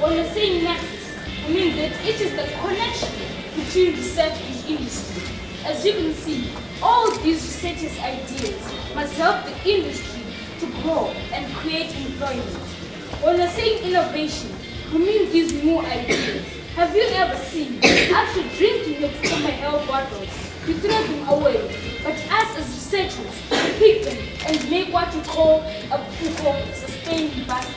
When I say nexus, I mean that it is the connection between research and industry. As you can see, all these researchers' ideas must help the industry to grow and create employment. When I say innovation, we mean these new ideas. Have you ever seen, after drinking your former health bottles, you throw them away, but us as researchers, we pick them and make what we call a sustained basket.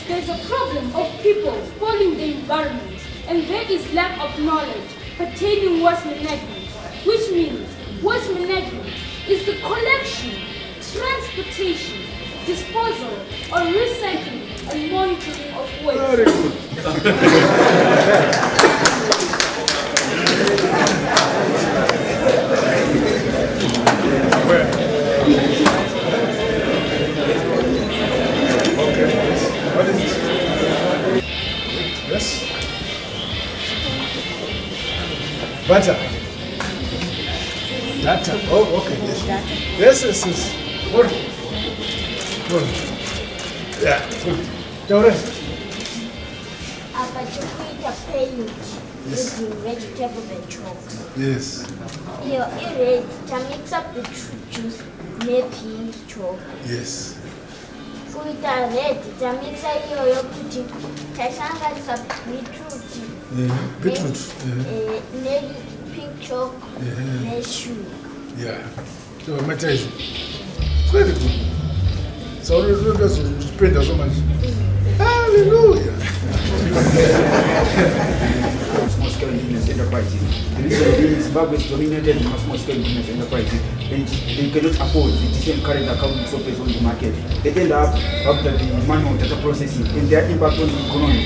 There's a problem of people spoiling the environment, and there is lack of knowledge pertaining waste management, which means waste management is the collection, transportation, disposal, or recycling and monitoring of waste. Very good. What is it? Yes? Butter. Data. Oh, okay. Yes. Yes, yes, yes. Good. Good. Yeah, good. Doris. Abachokuita paint Yes. using vegetables and chalks. Yes. Here, it mix up the juice, pink chalk. Yes. Kuita red, mix up your kuti, tashanganisa beetroot. Beetroot. Pink chalk, shoe. Yeah. So, matter is very good. So, look at you spend so much. Hallelujah. Small scale business enterprises. The reason being Zimbabwe is dominated by small scale business enterprises, and they cannot afford the decent current accounting software on the market. They end up after the manual data processing and their impact on the economy.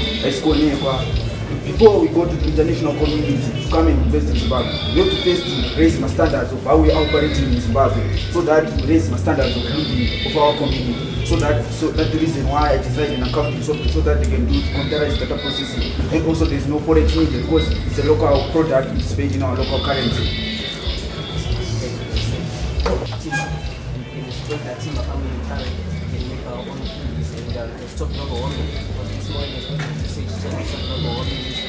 Before we go to the international community to come and invest in Zimbabwe, we have to first raise the standards of how we are operating in Zimbabwe, so that we raise the standards of living of our community. So that's the reason why I designed an accounting software, so that they can do computerized data processing. And also there's no forex needed because it's a local product, it's paid in our local currency. Stop global warming, because this morning is going to say stop global warming is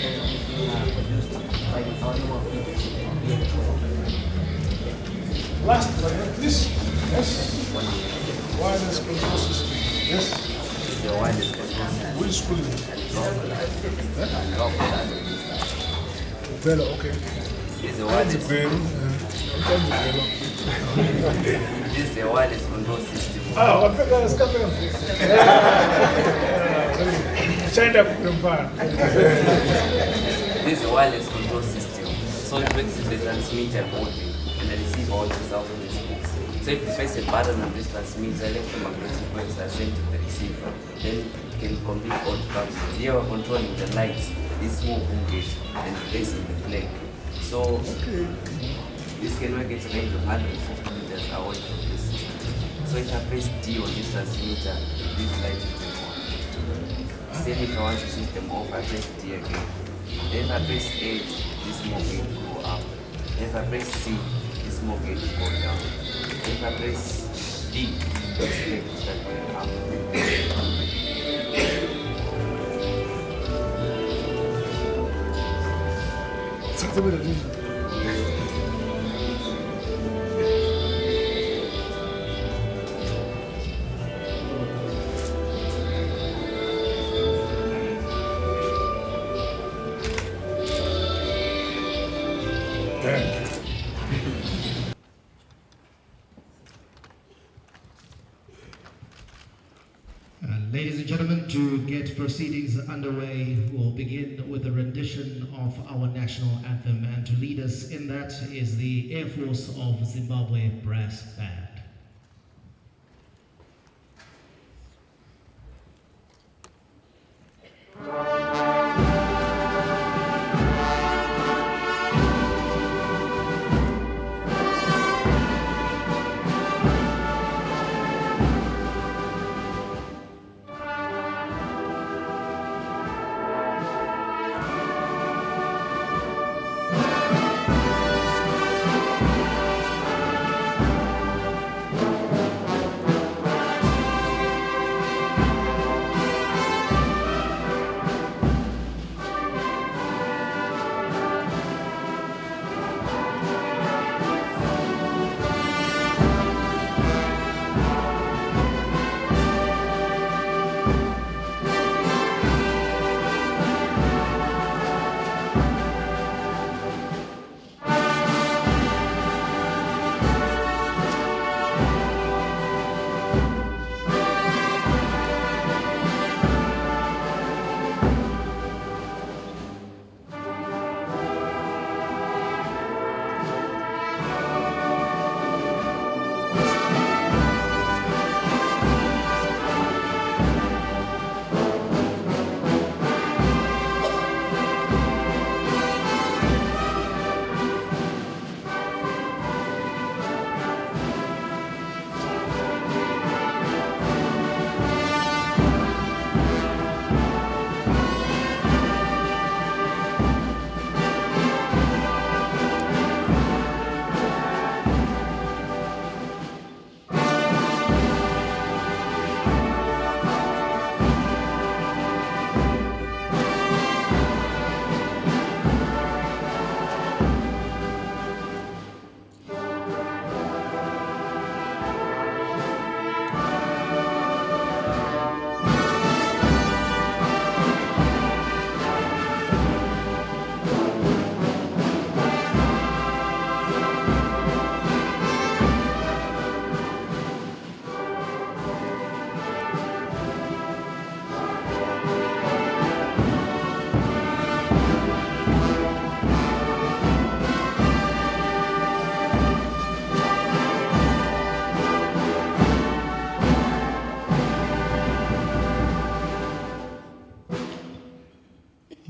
produced by our animal feed. Last but not least, yes. Wireless control system. Yes. The wireless control system. Which school is it? Bello, okay. It's a wireless. Bello. This is a wireless control system. Oh, I think that's coming. China combined. This is a wireless control system. So it works with the transmitter body and the receiver watches out on this box. So if you press a button on this transmitter, electromagnetic waves are sent to the receiver. Then it can complete all functions. Here we're controlling the lights, this small boom gate, and placing the flag. So this can work at a range of 150 meters away from this system. So if I press D on this transmitter, this light will turn on. Same if I want the system off, I press D again. Then if I press A, this small gate will go up. Then if I press C, this small gate will go down. Then if I press D, this flag will start going up. Thank you. Ladies and gentlemen, to get proceedings underway, we'll begin with a rendition of our national anthem, and to lead us in that is the Air Force of Zimbabwe Brass Band.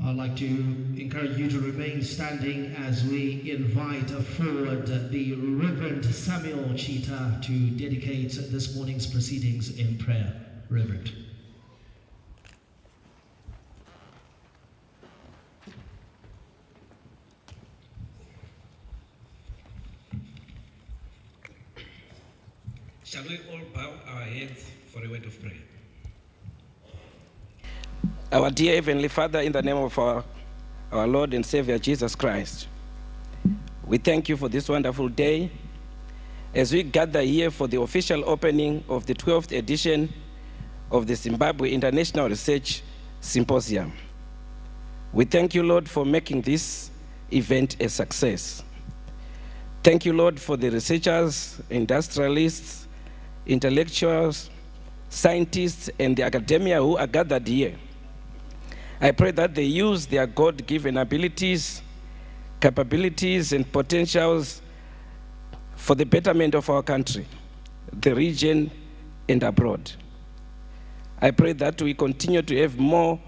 I'd like to encourage you to remain standing as we invite forward the Reverend Samuel Chita to dedicate this morning's proceedings in prayer. Reverend. Shall we all bow our heads for a word of prayer? Our dear Heavenly Father, in the name of our Lord and Savior Jesus Christ, we thank you for this wonderful day as we gather here for the official opening of the 12th edition of the Zimbabwe International Research Symposium. We thank you, Lord, for making this event a success. Thank you, Lord, for the researchers, industrialists, intellectuals, scientists, and the academia who are gathered here. I pray that they use their God-given abilities, capabilities, and potentials for the betterment of our country, the region, and abroad. I pray that we continue to have more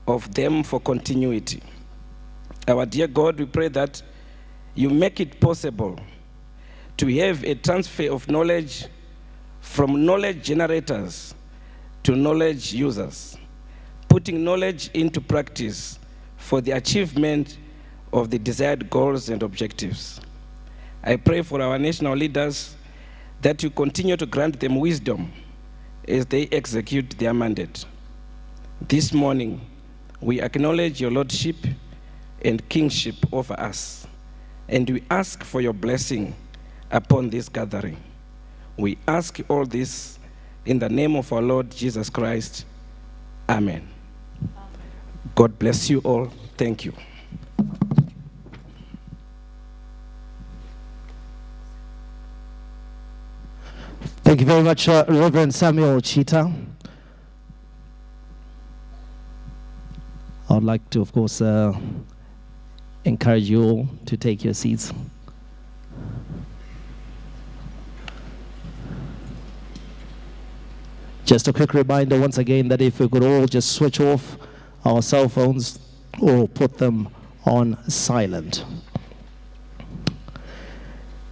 of them for continuity. Our dear God, we pray that you make it possible to have a transfer of knowledge from knowledge generators to knowledge users, putting knowledge into practice for the achievement of the desired goals and objectives. I pray for our national leaders that you continue to grant them wisdom as they execute their mandate. This morning, we acknowledge your lordship and kingship over us, and we ask for your blessing upon this gathering. We ask all this in the name of our Lord Jesus Christ. Amen. God bless you all. Thank you. Thank you very much, Reverend Samuel Chita. I would like to, of course, encourage you all to take your seats. Just a quick reminder once again that if we could all just switch off our cell phones or put them on silent.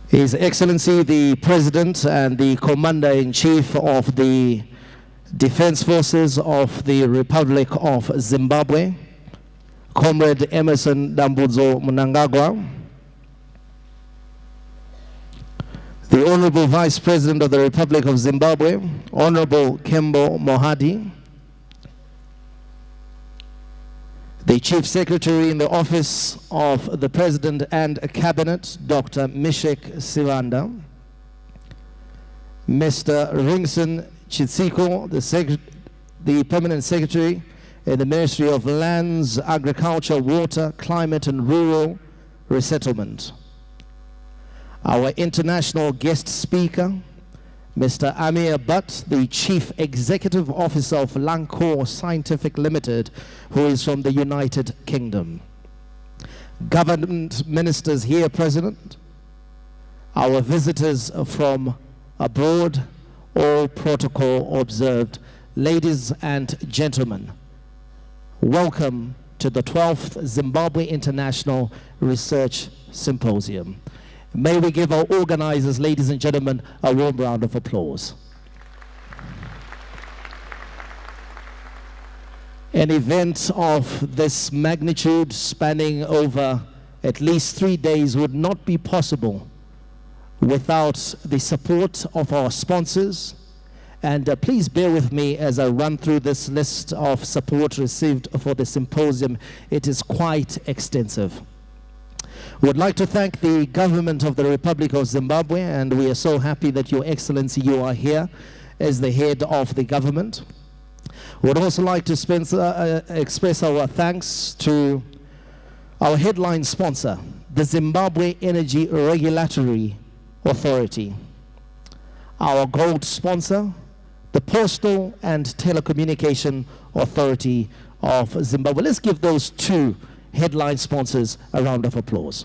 His Excellency the President and the Commander-in-Chief of the Defense Forces of the Republic of Zimbabwe, Comrade Emerson Dambudzo Mnangagwa, the Honorable Vice President of the Republic of Zimbabwe, Honorable Kembo Mohadi, the Chief Secretary in the Office of the President and Cabinet, Dr. Mishek Sivanda, Mr. Ringson Chitsiko, the Permanent Secretary in the Ministry of Lands, Agriculture, Water, Climate and Rural Resettlement. Our international guest speaker, Mr. Amir Butt, the Chief Executive Officer of Lancor Scientific Limited, who is from the United Kingdom. Government ministers here present, our visitors from abroad, all protocol observed. Ladies and gentlemen, welcome to the 12th Zimbabwe International Research Symposium. May we give our organizers, ladies and gentlemen, a warm round of applause. An event of this magnitude spanning over at least 3 days would not be possible without the support of our sponsors. And please bear with me as I run through this list of support received for the symposium. It is quite extensive. We would like to thank the government of the Republic of Zimbabwe, and we are so happy that Your Excellency, you are here as the head of the government. We would also like to express our thanks to our headline sponsor, the Zimbabwe Energy Regulatory Authority, our gold sponsor, the Postal and Telecommunication Authority of Zimbabwe. Let's give those two headline sponsors a round of applause.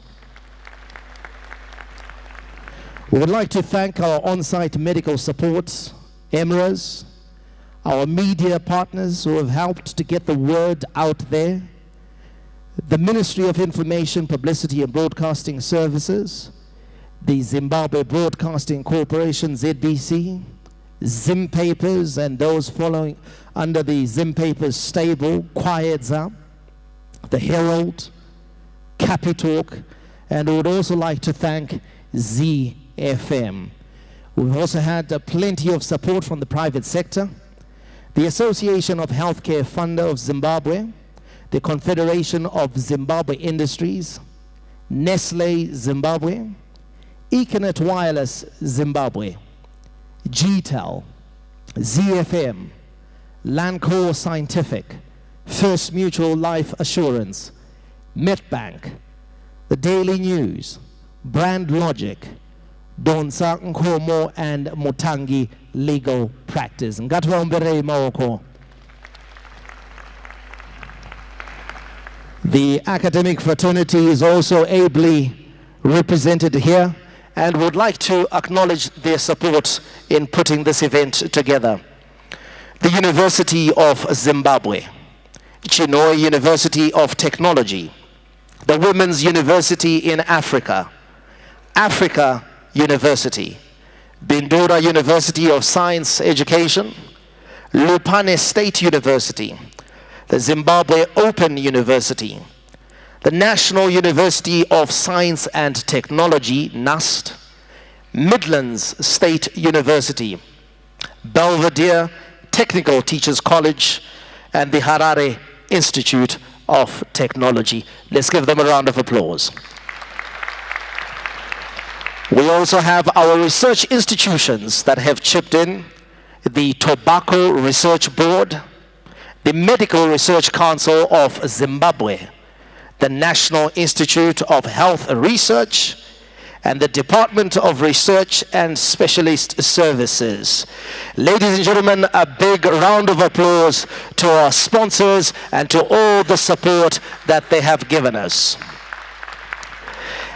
We would like to thank our on-site medical support, EMRAs, our media partners who have helped to get the word out there, the Ministry of Information, Publicity and Broadcasting Services, the Zimbabwe Broadcasting Corporation, ZBC, Zim Papers, and those following under the Zim Papers stable, Kwayedza, the Herald, Capitalk, and we would also like to thank ZFM. We've also had plenty of support from the private sector, the Association of Healthcare Funder of Zimbabwe, the Confederation of Zimbabwe Industries, Nestle Zimbabwe, Econet Wireless Zimbabwe, GTEL, ZFM, Lancor Scientific, First Mutual Life Assurance, Metbank, the Daily News, Brand Logic, Donsa Nkomo and Mutangi Legal Practice. Ngatwaombere maoko. The academic fraternity is also ably represented here and would like to acknowledge their support in putting this event together. The University of Zimbabwe, Chinhoyi University of Technology, the Women's University in Africa, Africa University, Bindura University of Science Education, Lupane State University, the Zimbabwe Open University, the National University of Science and Technology, NUST, Midlands State University, Belvedere Technical Teachers College, and the Harare Institute of Technology. Let's give them a round of applause. We also have our research institutions that have chipped in: the Tobacco Research Board, the Medical Research Council of Zimbabwe, the National Institute of Health Research, and the Department of Research and Specialist Services. Ladies and gentlemen, a big round of applause to our sponsors and to all the support that they have given us.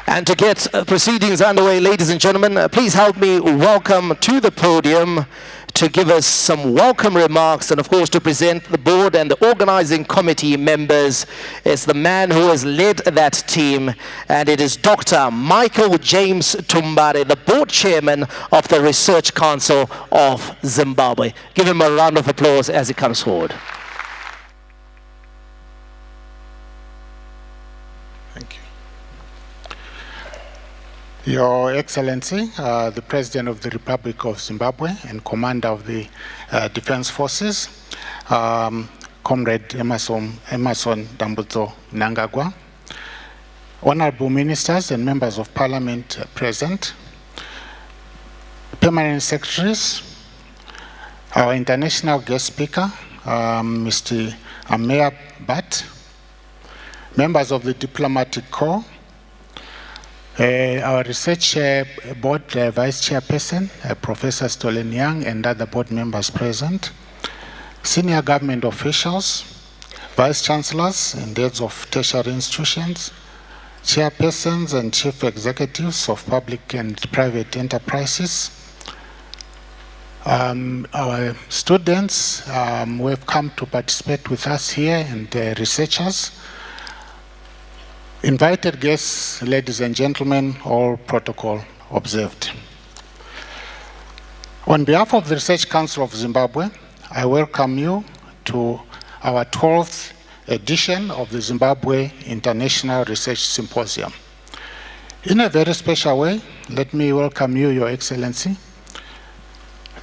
And to get proceedings underway, ladies and gentlemen, please help me welcome to the podium to give us some welcome remarks and of course to present the board and the organizing committee members. It's the man who has led that team, and it is Dr. Michael James Tumbare, the board chairman of the Research Council of Zimbabwe. Give him a round of applause as he comes forward. Thank you. Your Excellency, the President of the Republic of Zimbabwe and Commander of the Defense Forces, Comrade Emerson Dambudzo Mnangagwa, Honorable Ministers and Members of Parliament present, Permanent Secretaries, our international guest speaker, Mr. Ameya Bhatt, members of the Diplomatic Corps, our research board vice chairperson, Professor Stolen Young, and other board members present, senior government officials, vice chancellors and heads of tertiary institutions, chairpersons and chief executives of public and private enterprises, our students who have come to participate with us here, and researchers, invited guests, ladies and gentlemen, all protocol observed. On behalf of the Research Council of Zimbabwe, I welcome you to our 12th edition of the Zimbabwe International Research Symposium. In a very special way, let me welcome you, Your Excellency,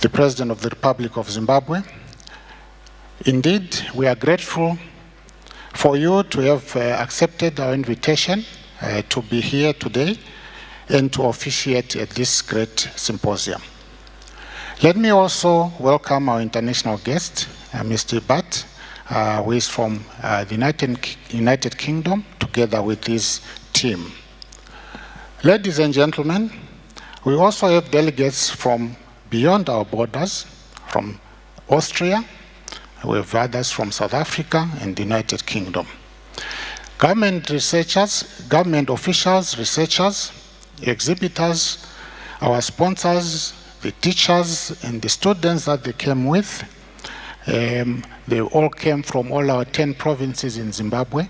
the President of the Republic of Zimbabwe. Indeed, we are grateful for you to have accepted our invitation to be here today and to officiate at this great symposium. Let me also welcome our international guest, Mr. Bhatt, who is from the United Kingdom, together with his team. Ladies and gentlemen, we also have delegates from beyond our borders, from Austria. We have others from South Africa and the United Kingdom. Government researchers, government officials, researchers, exhibitors, our sponsors, the teachers and the students that they came with, they all came from all our 10 provinces in Zimbabwe,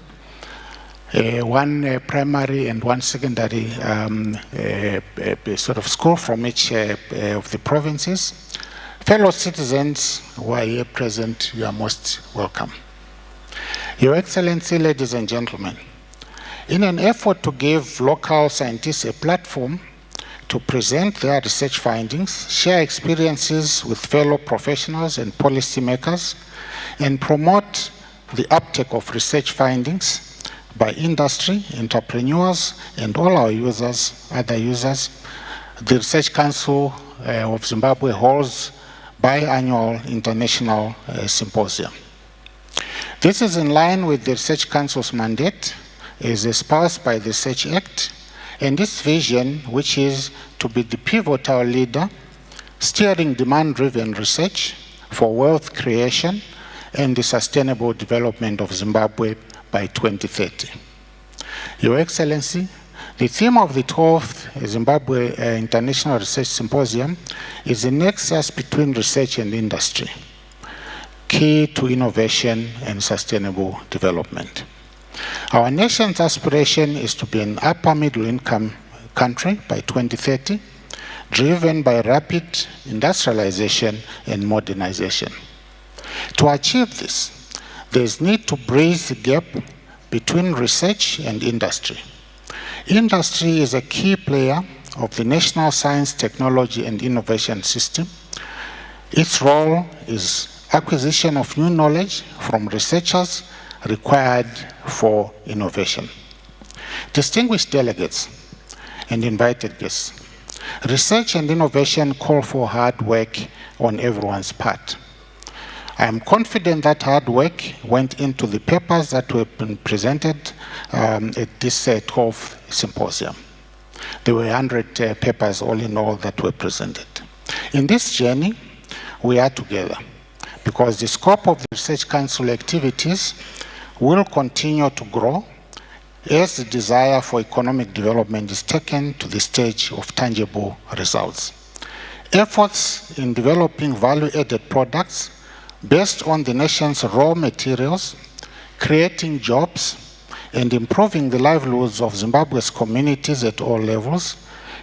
one primary and one secondary sort of school from each of the provinces. Fellow citizens who are here present, you are most welcome. Your Excellency, ladies and gentlemen, in an effort to give local scientists a platform to present their research findings, share experiences with fellow professionals and policymakers, and promote the uptake of research findings by industry, entrepreneurs, and all our users, other users, the Research Council of Zimbabwe holds biannual international symposium. This is in line with the Research Council's mandate, as espoused by the Research Act, And this vision, which is to be the pivotal leader, steering demand-driven research for wealth creation and the sustainable development of Zimbabwe by 2030. Your Excellency, the theme of the 12th Zimbabwe International Research Symposium is the nexus between research and industry, key to innovation and sustainable development. Our nation's aspiration is to be an upper middle income country by 2030, driven by rapid industrialization and modernization. To achieve this, there is need to bridge the gap between research and industry. Industry is a key player of the national science, technology, and innovation system. Its role is acquisition of new knowledge from researchers required for innovation. Distinguished delegates and invited guests, research and innovation call for hard work on everyone's part. I am confident that hard work went into the papers that were presented at this 12th symposium. There were 100 papers all in all that were presented. In this journey, we are together because the scope of the Research Council activities will continue to grow as the desire for economic development is taken to the stage of tangible results. Efforts in developing value-added products based on the nation's raw materials, creating jobs, and improving the livelihoods of Zimbabwe's communities at all levels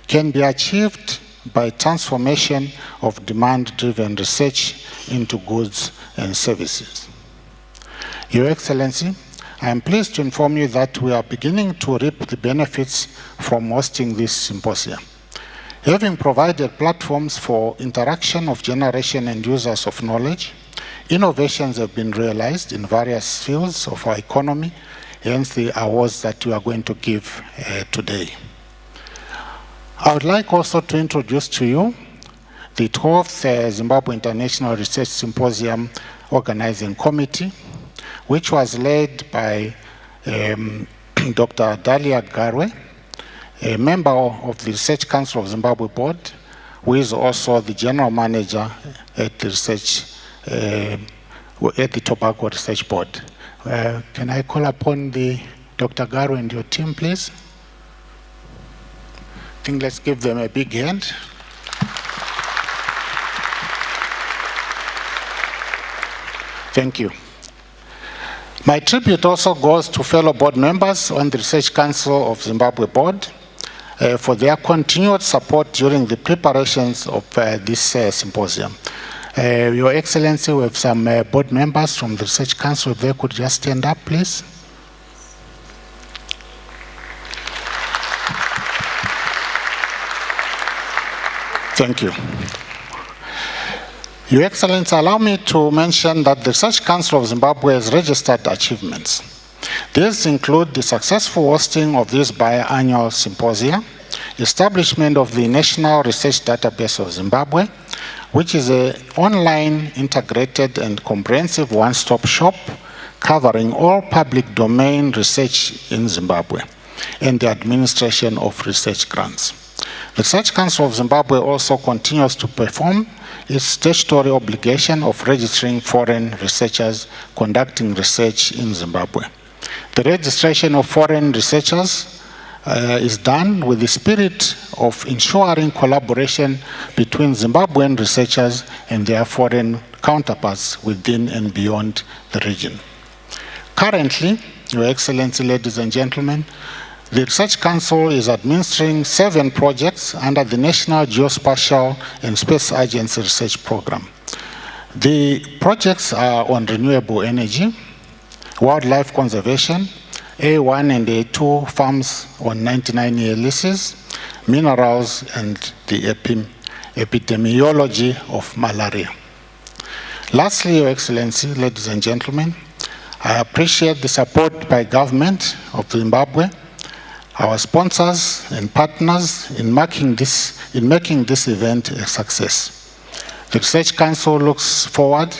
can be achieved by transformation of demand-driven research into goods and services. Your Excellency, I am pleased to inform you that we are beginning to reap the benefits from hosting this symposium. Having provided platforms for interaction of generation and users of knowledge, innovations have been realized in various fields of our economy, hence the awards that we are going to give today. I would like also to introduce to you the 12th Zimbabwe International Research Symposium Organizing Committee, which was led by Dr. Dalia Garwe, a member of the Research Council of Zimbabwe Board, who is also the General Manager at the Tobacco Research Board. Can I call upon Dr. Garwe and your team, please? I think let's give them a big hand. Thank you. My tribute also goes to fellow board members on the Research Council of Zimbabwe Board for their continued support during the preparations of this symposium. Your Excellency, we have some board members from the Research Council. If they could just stand up, please. Thank you. Your Excellency, allow me to mention that the Research Council of Zimbabwe has registered achievements. These include the successful hosting of this biannual symposia, establishment of the National Research Database of Zimbabwe, which is an online, integrated, and comprehensive one-stop shop covering all public domain research in Zimbabwe and the administration of research grants. The Research Council of Zimbabwe also continues to perform its statutory obligation of registering foreign researchers conducting research in Zimbabwe. The registration of foreign researchers is done with the spirit of ensuring collaboration between Zimbabwean researchers and their foreign counterparts within and beyond the region. Currently, Your Excellency, ladies and gentlemen, the Research Council is administering 7 projects under the National Geospatial and Space Agency Research Program. The projects are on renewable energy, wildlife conservation, A1 and A2 farms on 99-year leases, minerals, and the epidemiology of malaria. Lastly, Your Excellency, ladies and gentlemen, I appreciate the support by government of Zimbabwe, our sponsors and partners in making this event a success. The Research Council looks forward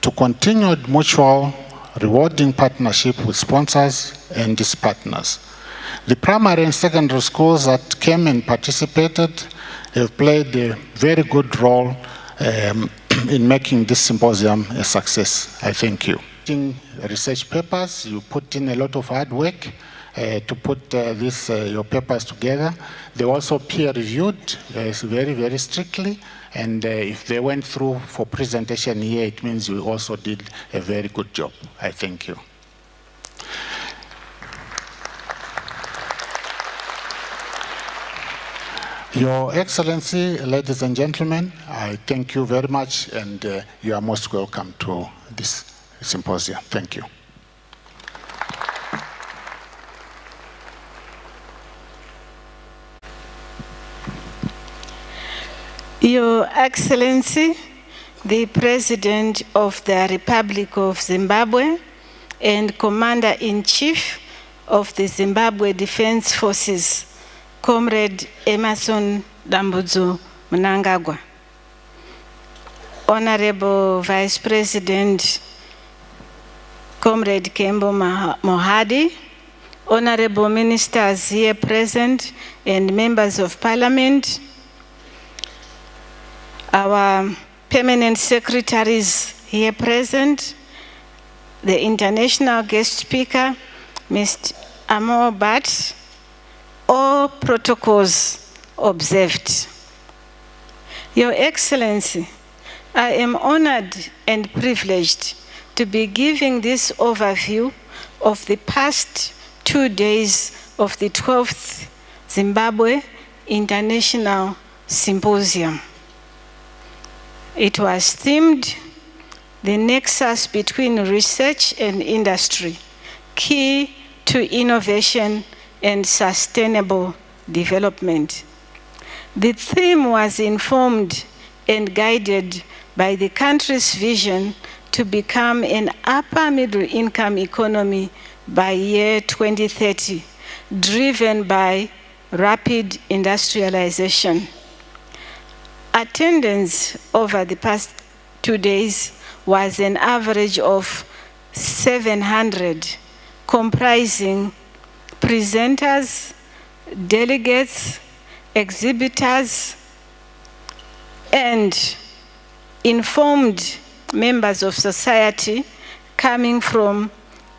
to continued mutual rewarding partnership with sponsors and its partners. The primary and secondary schools that came and participated have played a very good role in making this symposium a success. I thank you. In research papers, you put in a lot of hard work to put your papers together. They also peer reviewed very, very strictly. And if they went through for presentation here, it means we also did a very good job. I thank you. Your Excellency, ladies and gentlemen, I thank you very much, and you are most welcome to this symposium. Thank you. Your Excellency, the President of the Republic of Zimbabwe and Commander-in-Chief of the Zimbabwe Defense Forces, Comrade Emerson Dambudzo Mnangagwa. Honorable Vice President, Comrade Kembo Mohadi, Honorable Ministers here present and Members of Parliament, our permanent secretaries here present, the international guest speaker, Mr. Amor Bat, all protocols observed. Your Excellency, I am honored and privileged to be giving this overview of the past 2 days of the 12th Zimbabwe International Symposium. It was themed the nexus between research and industry, key to innovation and sustainable development. The theme was informed and guided by the country's vision to become an upper middle income economy by year 2030, driven by rapid industrialization. Attendance over the past 2 days was an average of 700, comprising presenters, delegates, exhibitors, and informed members of society coming from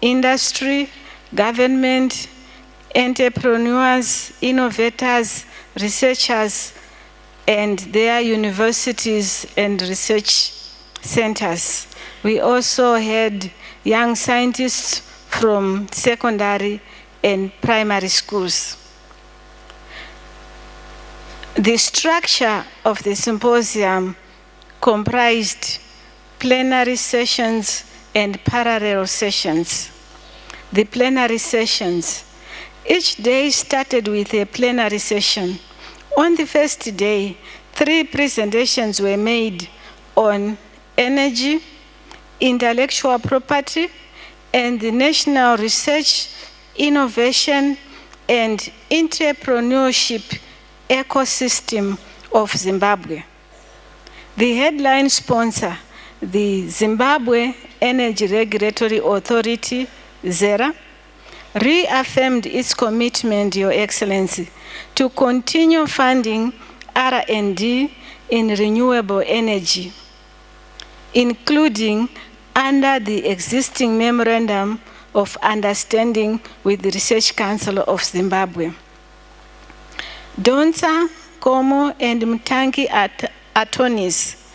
industry, government, entrepreneurs, innovators, researchers, and their universities and research centers. We also had young scientists from secondary and primary schools. The structure of the symposium comprised plenary sessions and parallel sessions. The plenary sessions, each day started with a plenary session. On the first day, 3 presentations were made on energy, intellectual property, and the national research, innovation, and entrepreneurship ecosystem of Zimbabwe. The headline sponsor, the Zimbabwe Energy Regulatory Authority, ZERA, reaffirmed its commitment, Your Excellency, to continue funding R&D in renewable energy, including under the existing Memorandum of Understanding with the Research Council of Zimbabwe. Donsa, Como, and Mtangi attorneys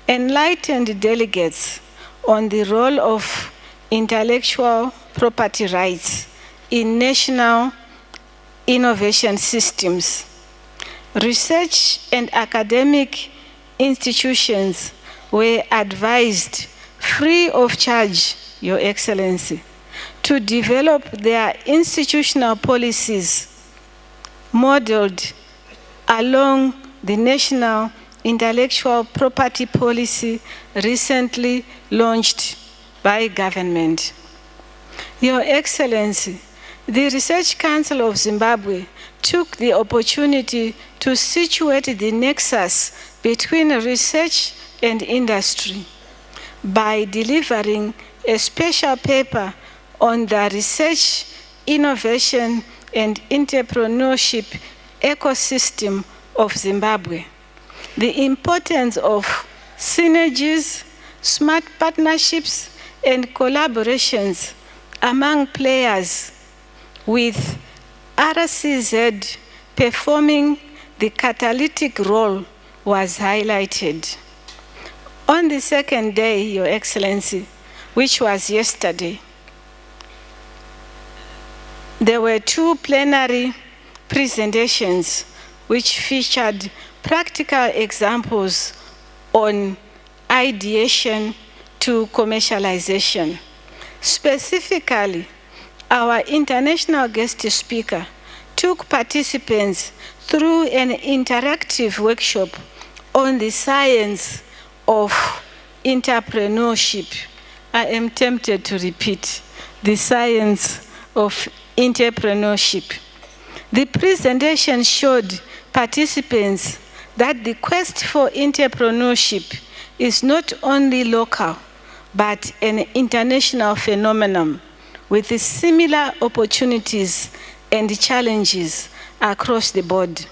enlightened delegates on the role of intellectual property rights in national innovation systems. Research and academic institutions were advised free of charge, Your Excellency, to develop their institutional policies modeled along the national intellectual property policy recently launched by government. Your Excellency, the Research Council of Zimbabwe took the opportunity to situate the nexus between research and industry by delivering a special paper on the research, innovation, and entrepreneurship ecosystem of Zimbabwe. The importance of synergies, smart partnerships, and collaborations among players, with RCZ performing the catalytic role, was highlighted. On the second day, Your Excellency, which was yesterday, there were 2 plenary presentations which featured practical examples on ideation to commercialization. Specifically, our international guest speaker took participants through an interactive workshop on the science of entrepreneurship. I am tempted to repeat, the science of entrepreneurship. The presentation showed participants that the quest for entrepreneurship is not only local, but an international phenomenon with similar opportunities and challenges across the board.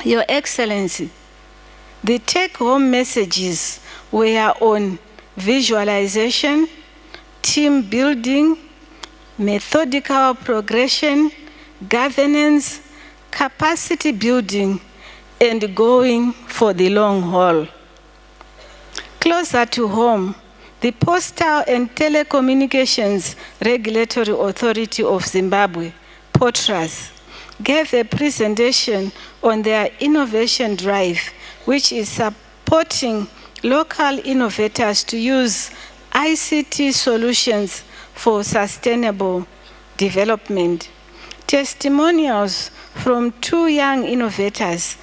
Your Excellency, the take-home messages were on visualization, team building, methodical progression, governance, capacity building, and going for the long haul. Closer to home, the Postal and Telecommunications Regulatory Authority of Zimbabwe, POTRAZ, gave a presentation on their innovation drive, which is supporting local innovators to use ICT solutions for sustainable development. Testimonials from 2 young innovators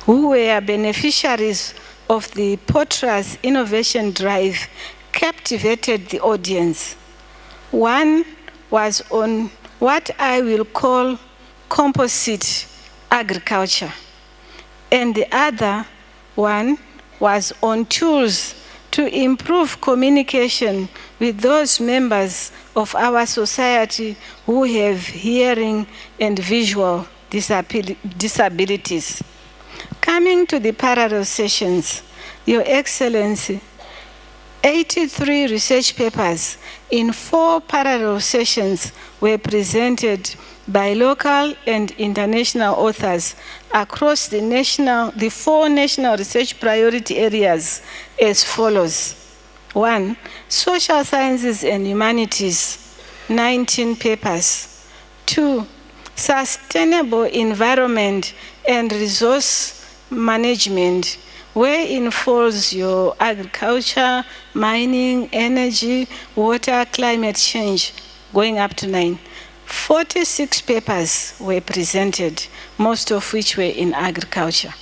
who were beneficiaries of the POTRAZ Innovation Drive captivated the audience. One was on what I will call composite agriculture, and the other one was on tools to improve communication with those members of our society who have hearing and visual disabilities. Coming to the parallel sessions, Your Excellency, 83 research papers in 4 parallel sessions were presented by local and international authors across the 4 national research priority areas as follows. 1, social sciences and humanities, 19 papers. 2, sustainable environment and resource management, where involves your agriculture, mining, energy, water, climate change, going up to 9. 46 papers were presented, most of which were in agriculture.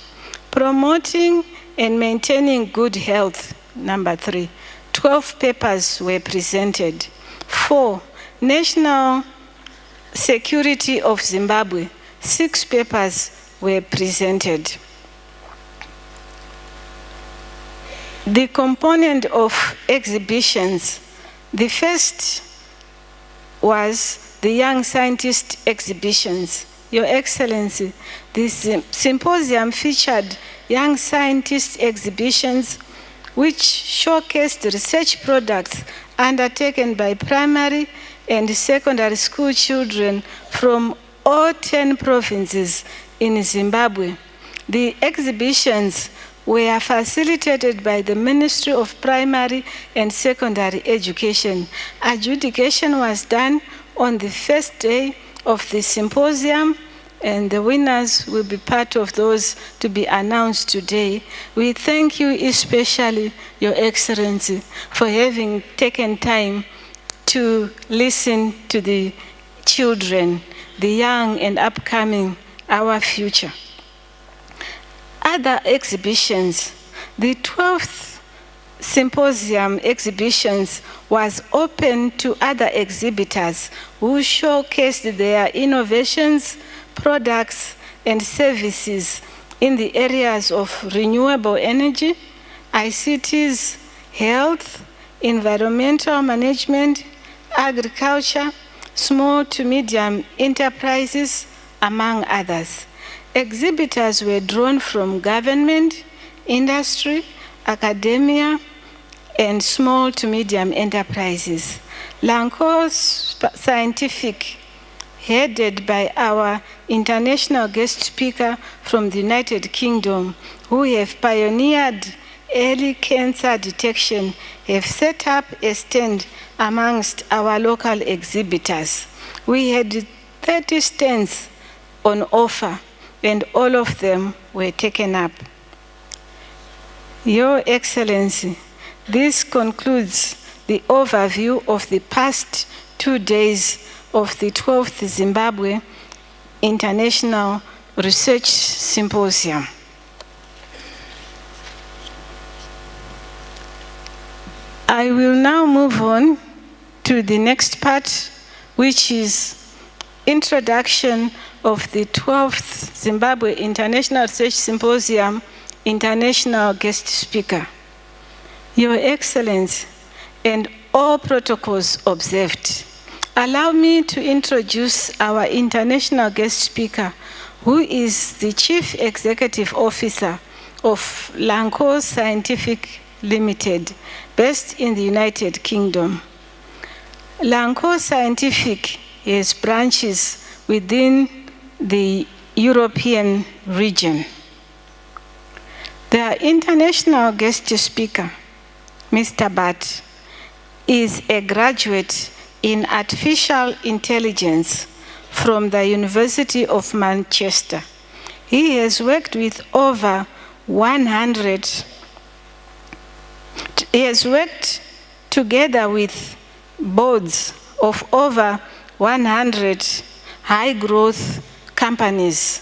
Promoting and maintaining good health, number 3. 12 papers were presented. 4, national security of Zimbabwe, 6 papers were presented. The component of exhibitions, the first was the Young Scientist exhibitions. Your Excellency, this symposium featured Young Scientist exhibitions which showcased research products undertaken by primary and secondary school children from all 10 provinces in Zimbabwe. The exhibitions were facilitated by the Ministry of Primary and Secondary Education. Adjudication was done on the first day of the symposium, and the winners will be part of those to be announced today. We thank you especially, Your Excellency, for having taken time to listen to the children, the young and upcoming, our future. Other exhibitions, the 12th symposium exhibitions was open to other exhibitors who showcased their innovations, products, and services in the areas of renewable energy, ICTs, health, environmental management, agriculture, small to medium enterprises, among others. Exhibitors were drawn from government, industry, academia, and small to medium enterprises. Lanco Scientific, headed by our international guest speaker from the United Kingdom, who have pioneered early cancer detection, have set up a stand amongst our local exhibitors. We had 30 stands on offer, and all of them were taken up. Your Excellency, this concludes the overview of the past 2 days of the 12th Zimbabwe International Research Symposium. I will now move on to the next part, which is introduction of the 12th Zimbabwe International Research Symposium International Guest Speaker. Your Excellency, and all protocols observed, allow me to introduce our international guest speaker, who is the Chief Executive Officer of Lanco Scientific Limited, based in the United Kingdom. Lanco Scientific has branches within the European region. The international guest speaker, Mr. Butt, is a graduate in artificial intelligence from the University of Manchester. He has worked with over 100. He has worked together with boards of over 100 high-growth companies.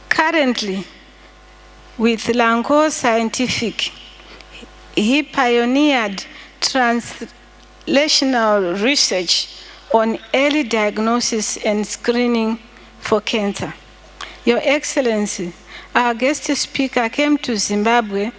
Currently, with Lanco Scientific, he pioneered translational research on early diagnosis and screening for cancer. Your Excellency, our guest speaker came to Zimbabwe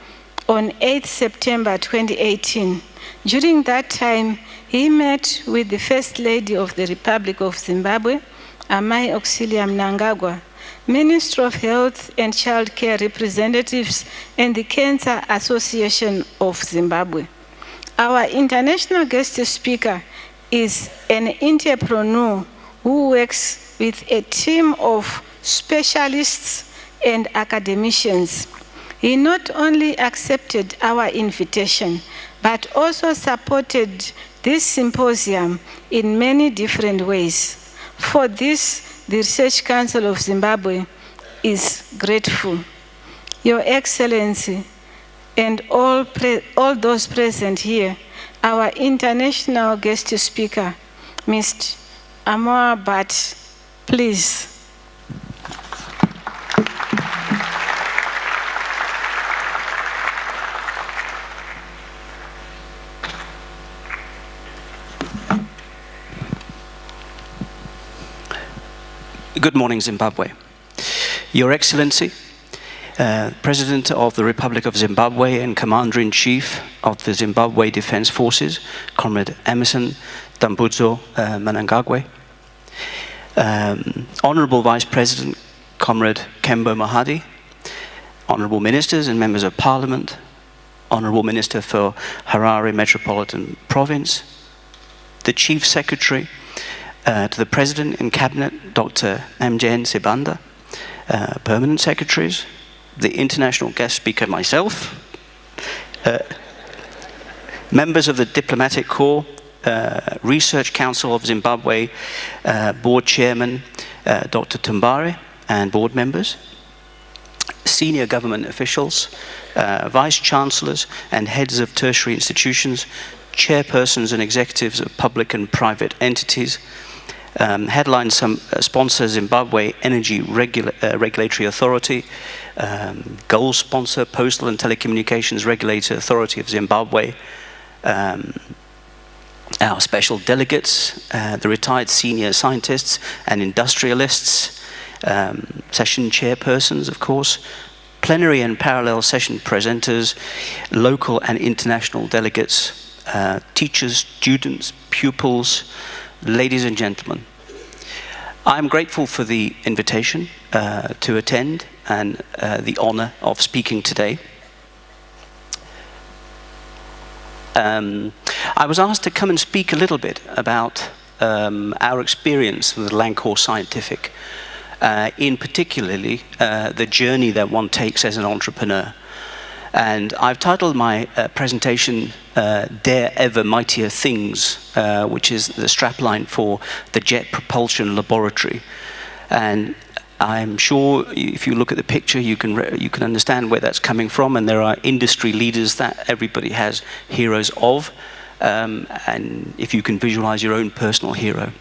on 8 September 2018. During that time, he met with the First Lady of the Republic of Zimbabwe, Amai Auxilia Mnangagwa, Minister of Health and Child Care representatives, and the Cancer Association of Zimbabwe. Our international guest speaker is an entrepreneur who works with a team of specialists and academicians. He not only accepted our invitation, but also supported this symposium in many different ways. For this, the Research Council of Zimbabwe is grateful. Your Excellency, and all those present here, our international guest speaker, Mr. Amar Butt, please. Good morning, Zimbabwe. Your Excellency, President of the Republic of Zimbabwe and Commander-in-Chief of the Zimbabwe Defense Forces, Comrade Emerson Dambudzo Mnangagwa, Honorable Vice President, Comrade Kembo Mahadi, Honorable Ministers and Members of Parliament, Honorable Minister for Harare Metropolitan Province, the Chief Secretary to the President and Cabinet, Dr. Mjn Sibanda, Permanent Secretaries, the international guest speaker, myself, members of the Diplomatic Corps, Research Council of Zimbabwe, Board Chairman, Dr. Tumbare, and board members, senior government officials, vice chancellors and heads of tertiary institutions, chairpersons and executives of public and private entities, headline sponsor Zimbabwe Energy Regulatory Authority, goal sponsor Postal and Telecommunications Regulatory Authority of Zimbabwe, our special delegates, the retired senior scientists and industrialists, session chairpersons, of course, plenary and parallel session presenters, local and international delegates, teachers, students, pupils, ladies and gentlemen, I'm grateful for the invitation to attend and the honor of speaking today. I was asked to come and speak a little bit about our experience with Lancaster Scientific, in particularly the journey that one takes as an entrepreneur. And I've titled my presentation Dare Ever Mightier Things, which is the strapline for the Jet Propulsion Laboratory. And I'm sure if you look at the picture, you can understand where that's coming from, and there are industry leaders that everybody has heroes of, and if you can visualize your own personal hero.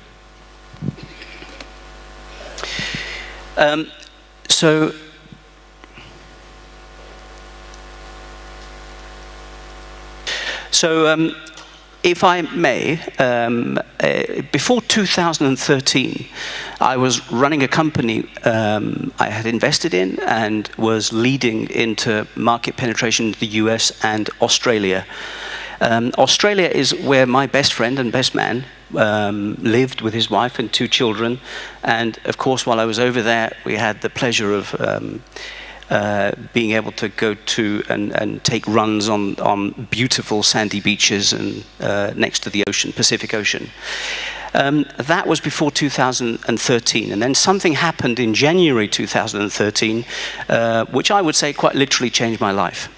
So if I may, before 2013, I was running a company I had invested in and was leading into market penetration in the US and Australia. Australia is where my best friend and best man lived with his wife and 2 children. And of course, while I was over there, we had the pleasure of being able to go to and take runs on beautiful sandy beaches and next to the ocean, Pacific Ocean. That was before 2013, and then something happened in January 2013, which I would say quite literally changed my life.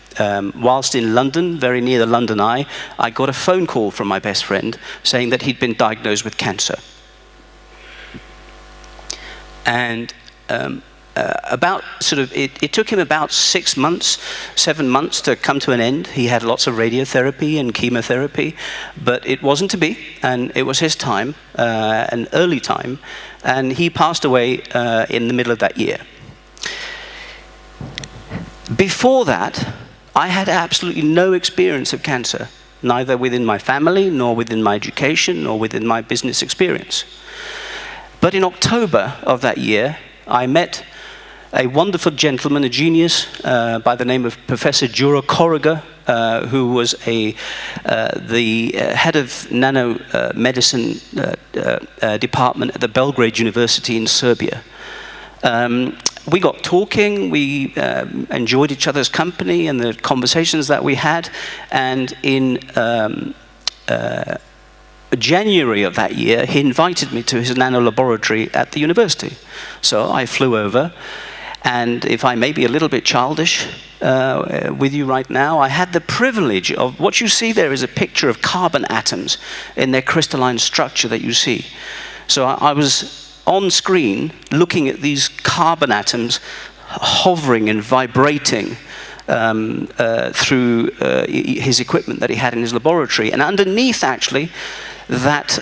Whilst in London, very near the London Eye, I got a phone call from my best friend saying that he'd been diagnosed with cancer. And it took him about 6 months, 7 months to come to an end. He had lots of radiotherapy and chemotherapy, but it wasn't to be, and it was his time, an early time, and he passed away in the middle of that year. Before that, I had absolutely no experience of cancer, neither within my family, nor within my education, nor within my business experience. But in October of that year, I met a wonderful gentleman, a genius, by the name of Professor Jura Corriger, who was the head of nanomedicine department at the Belgrade University in Serbia. We got talking, we enjoyed each other's company and the conversations that we had, and in January of that year, he invited me to his nano laboratory at the university. So I flew over, and if I may be a little bit childish with you right now, I had the privilege of, what you see there is a picture of carbon atoms in their crystalline structure that you see. So I was on screen looking at these carbon atoms hovering and vibrating through his equipment that he had in his laboratory. And underneath, actually, that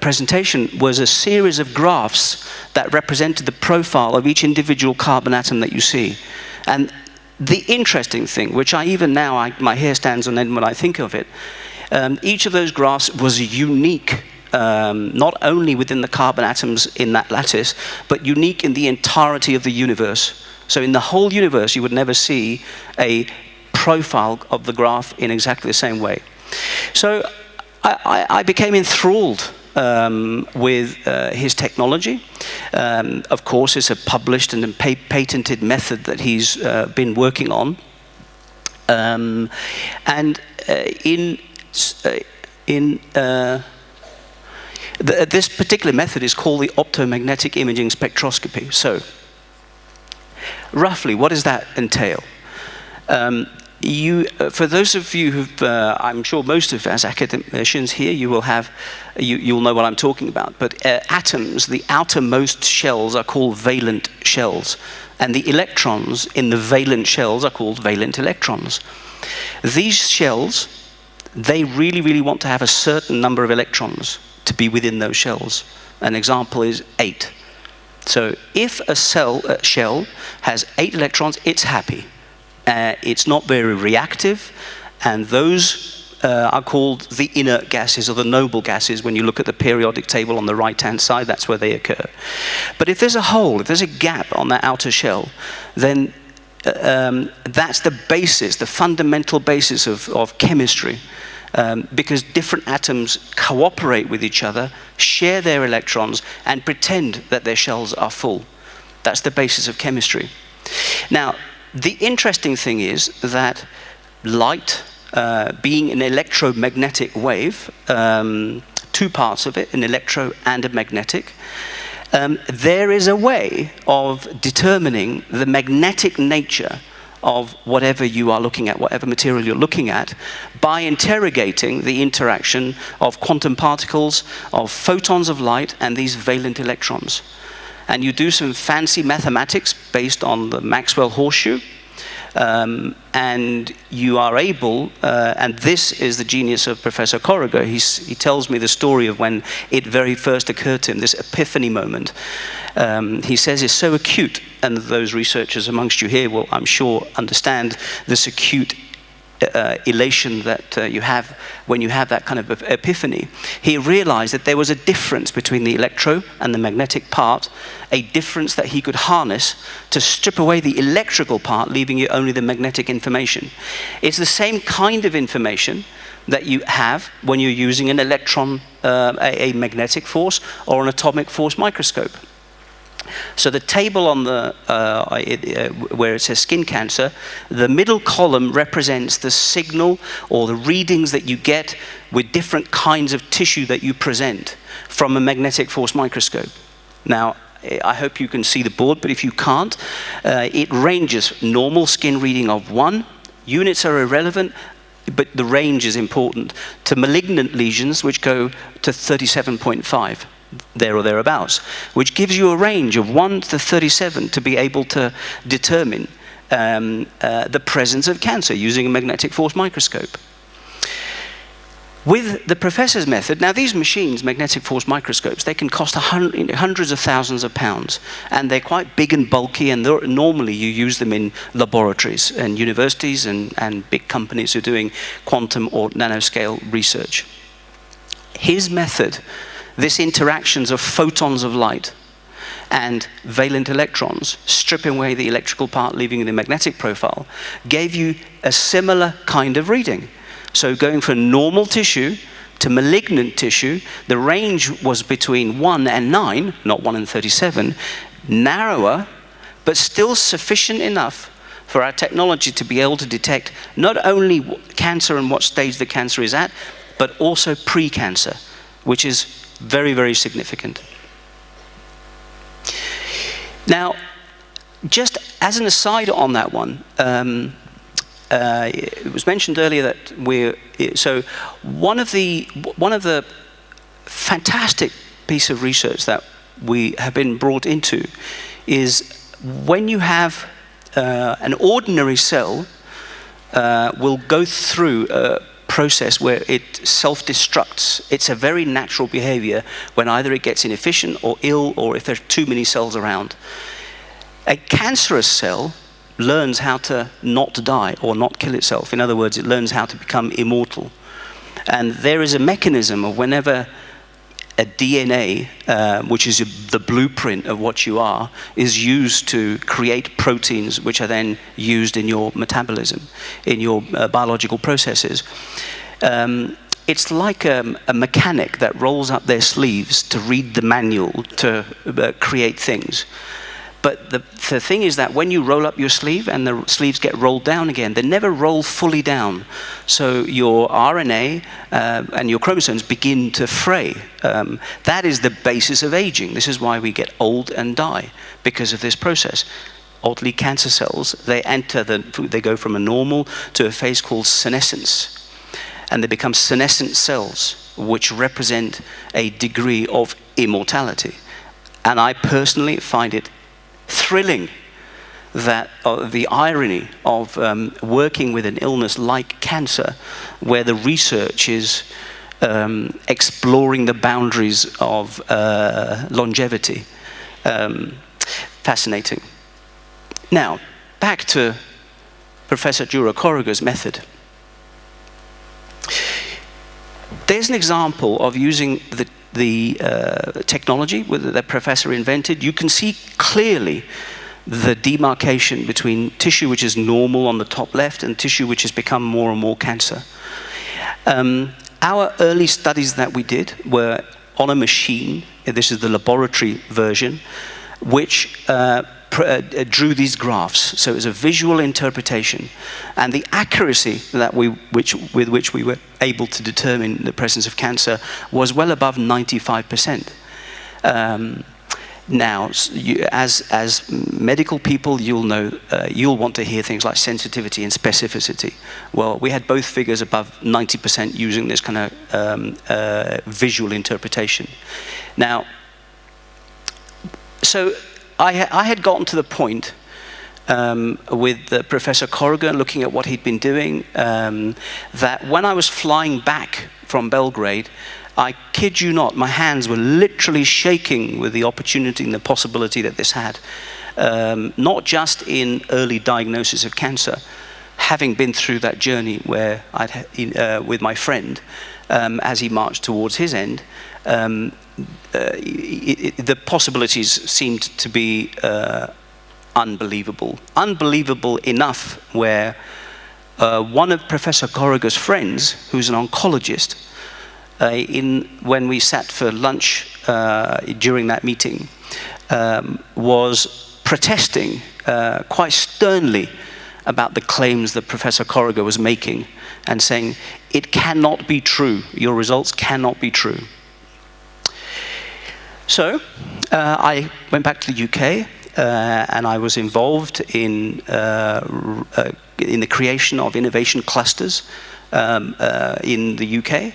presentation was a series of graphs that represented the profile of each individual carbon atom that you see. And the interesting thing, which even now, my hair stands on end when I think of it, each of those graphs was unique, not only within the carbon atoms in that lattice, but unique in the entirety of the universe. So in the whole universe, you would never see a profile of the graph in exactly the same way. So I became enthralled with his technology. Of course, it's a published and patented method that he's been working on. This particular method is called the optomagnetic imaging spectroscopy. So, roughly, what does that entail? For those of you who've, I'm sure most of as academicians here, you'll know what I'm talking about. But atoms, the outermost shells are called valent shells, and the electrons in the valent shells are called valent electrons. These shells, they really, really want to have a certain number of electrons to be within those shells. An example is 8. So if a shell has 8 electrons, it's happy. It's not very reactive, and those are called the inert gases or the noble gases. When you look at the periodic table on the right-hand side, that's where they occur. But if there's a hole, if there's a gap on that outer shell, then that's the basis, the fundamental basis of chemistry. because different atoms cooperate with each other, share their electrons, and pretend that their shells are full. That's the basis of chemistry. Now, the interesting thing is that light, being an electromagnetic wave, two parts of it, an electro and a magnetic, there is a way of determining the magnetic nature of whatever you are looking at, whatever material you're looking at, by interrogating the interaction of quantum particles, of photons of light, and these valent electrons. And you do some fancy mathematics based on the Maxwell horseshoe, and you are able, and this is the genius of Professor Corriger. He tells me the story of when it very first occurred to him, this epiphany moment. He says it's so acute, and those researchers amongst you here will, I'm sure, understand this acute elation that you have when you have that kind of epiphany. He realized that there was a difference between the electro and the magnetic part, a difference that he could harness to strip away the electrical part, leaving you only the magnetic information. It's the same kind of information that you have when you're using an electron, a magnetic force, or an atomic force microscope. So the table on the where it says skin cancer, the middle column represents the signal or the readings that you get with different kinds of tissue that you present from a magnetic force microscope. Now, I hope you can see the board, but if you can't, it ranges normal skin reading of 1. Units are irrelevant, but the range is important, to malignant lesions, which go to 37.5. There or thereabouts, which gives you a range of 1 to 37 to be able to determine the presence of cancer using a magnetic force microscope. With the professor's method, now these machines, magnetic force microscopes, they can cost hundreds of thousands of pounds, and they're quite big and bulky, and normally you use them in laboratories and universities and big companies who are doing quantum or nanoscale research. His method, this interactions of photons of light and valent electrons, stripping away the electrical part, leaving the magnetic profile, gave you a similar kind of reading. So going from normal tissue to malignant tissue, the range was between 1 and 9, not 1 and 37, narrower, but still sufficient enough for our technology to be able to detect not only cancer and what stage the cancer is at, but also pre-cancer, which is very, very significant. Now, just as an aside on that one, it was mentioned earlier that so one of the fantastic piece of research that we have been brought into is when you have an ordinary cell will go through a process where it self-destructs. It's a very natural behavior when either it gets inefficient or ill, or if there are too many cells around. A cancerous cell learns how to not die or not kill itself. In other words, it learns how to become immortal. And there is a mechanism of whenever a DNA, which is the blueprint of what you are, is used to create proteins which are then used in your metabolism, in your biological processes. It's like a mechanic that rolls up their sleeves to read the manual to create things. But the thing is that when you roll up your sleeve and the sleeves get rolled down again, they never roll fully down. So your RNA and your chromosomes begin to fray. That is the basis of aging. This is why we get old and die, because of this process. Oddly, cancer cells, they go from a normal to a phase called senescence. And they become senescent cells, which represent a degree of immortality. And I personally find it thrilling that the irony of working with an illness like cancer, where the research is exploring the boundaries of longevity. Fascinating. Now, back to Professor Jura Corriger's method. There's an example of using the technology that the professor invented. You can see clearly the demarcation between tissue which is normal on the top left and tissue which has become more and more cancer. Our early studies that we did were on a machine. This is the laboratory version, which drew these graphs. So it was a visual interpretation, and the accuracy that with which we were able to determine the presence of cancer was well above 95%. Now, as medical people, you'll know, you'll want to hear things like sensitivity and specificity. Well, we had both figures above 90% using this kind of visual interpretation. Now, so I had gotten to the point with Professor Corrigan, looking at what he'd been doing, that when I was flying back from Belgrade, I kid you not, my hands were literally shaking with the opportunity and the possibility that this had. Not just in early diagnosis of cancer, having been through that journey where with my friend, as he marched towards his end, the possibilities seemed to be unbelievable. Unbelievable enough where one of Professor Corrigan's friends, who's an oncologist, when we sat for lunch during that meeting, was protesting quite sternly about the claims that Professor Corrigan was making and saying, it cannot be true, your results cannot be true. So I went back to the UK and I was involved in the creation of innovation clusters in the UK.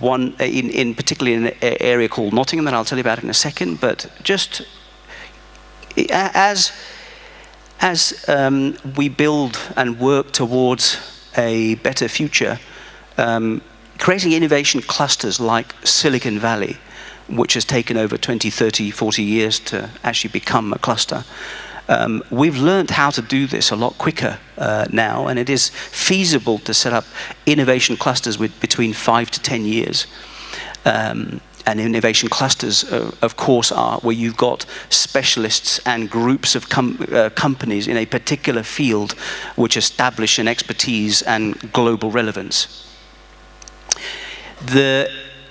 One particularly in an area called Nottingham that I'll tell you about in a second, but just as we build and work towards a better future, creating innovation clusters like Silicon Valley, which has taken over 20, 30, 40 years to actually become a cluster. We've learned how to do this a lot quicker now, and it is feasible to set up innovation clusters with between 5 to 10 years. And innovation clusters, of course, are where you've got specialists and groups of companies in a particular field which establish an expertise and global relevance.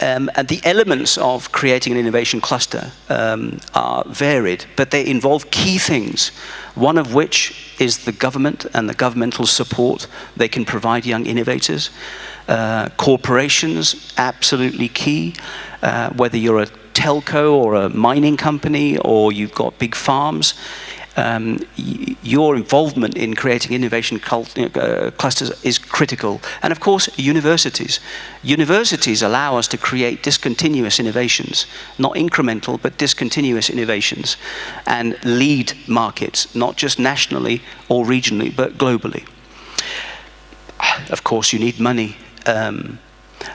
And the elements of creating an innovation cluster are varied, but they involve key things, one of which is the government and the governmental support they can provide young innovators. Corporations, absolutely key, whether you're a telco or a mining company or you've got big farms. Your involvement in creating innovation clusters is critical. And of course, universities. Universities allow us to create discontinuous innovations, not incremental, but discontinuous innovations, and lead markets, not just nationally or regionally, but globally. Of course, you need money.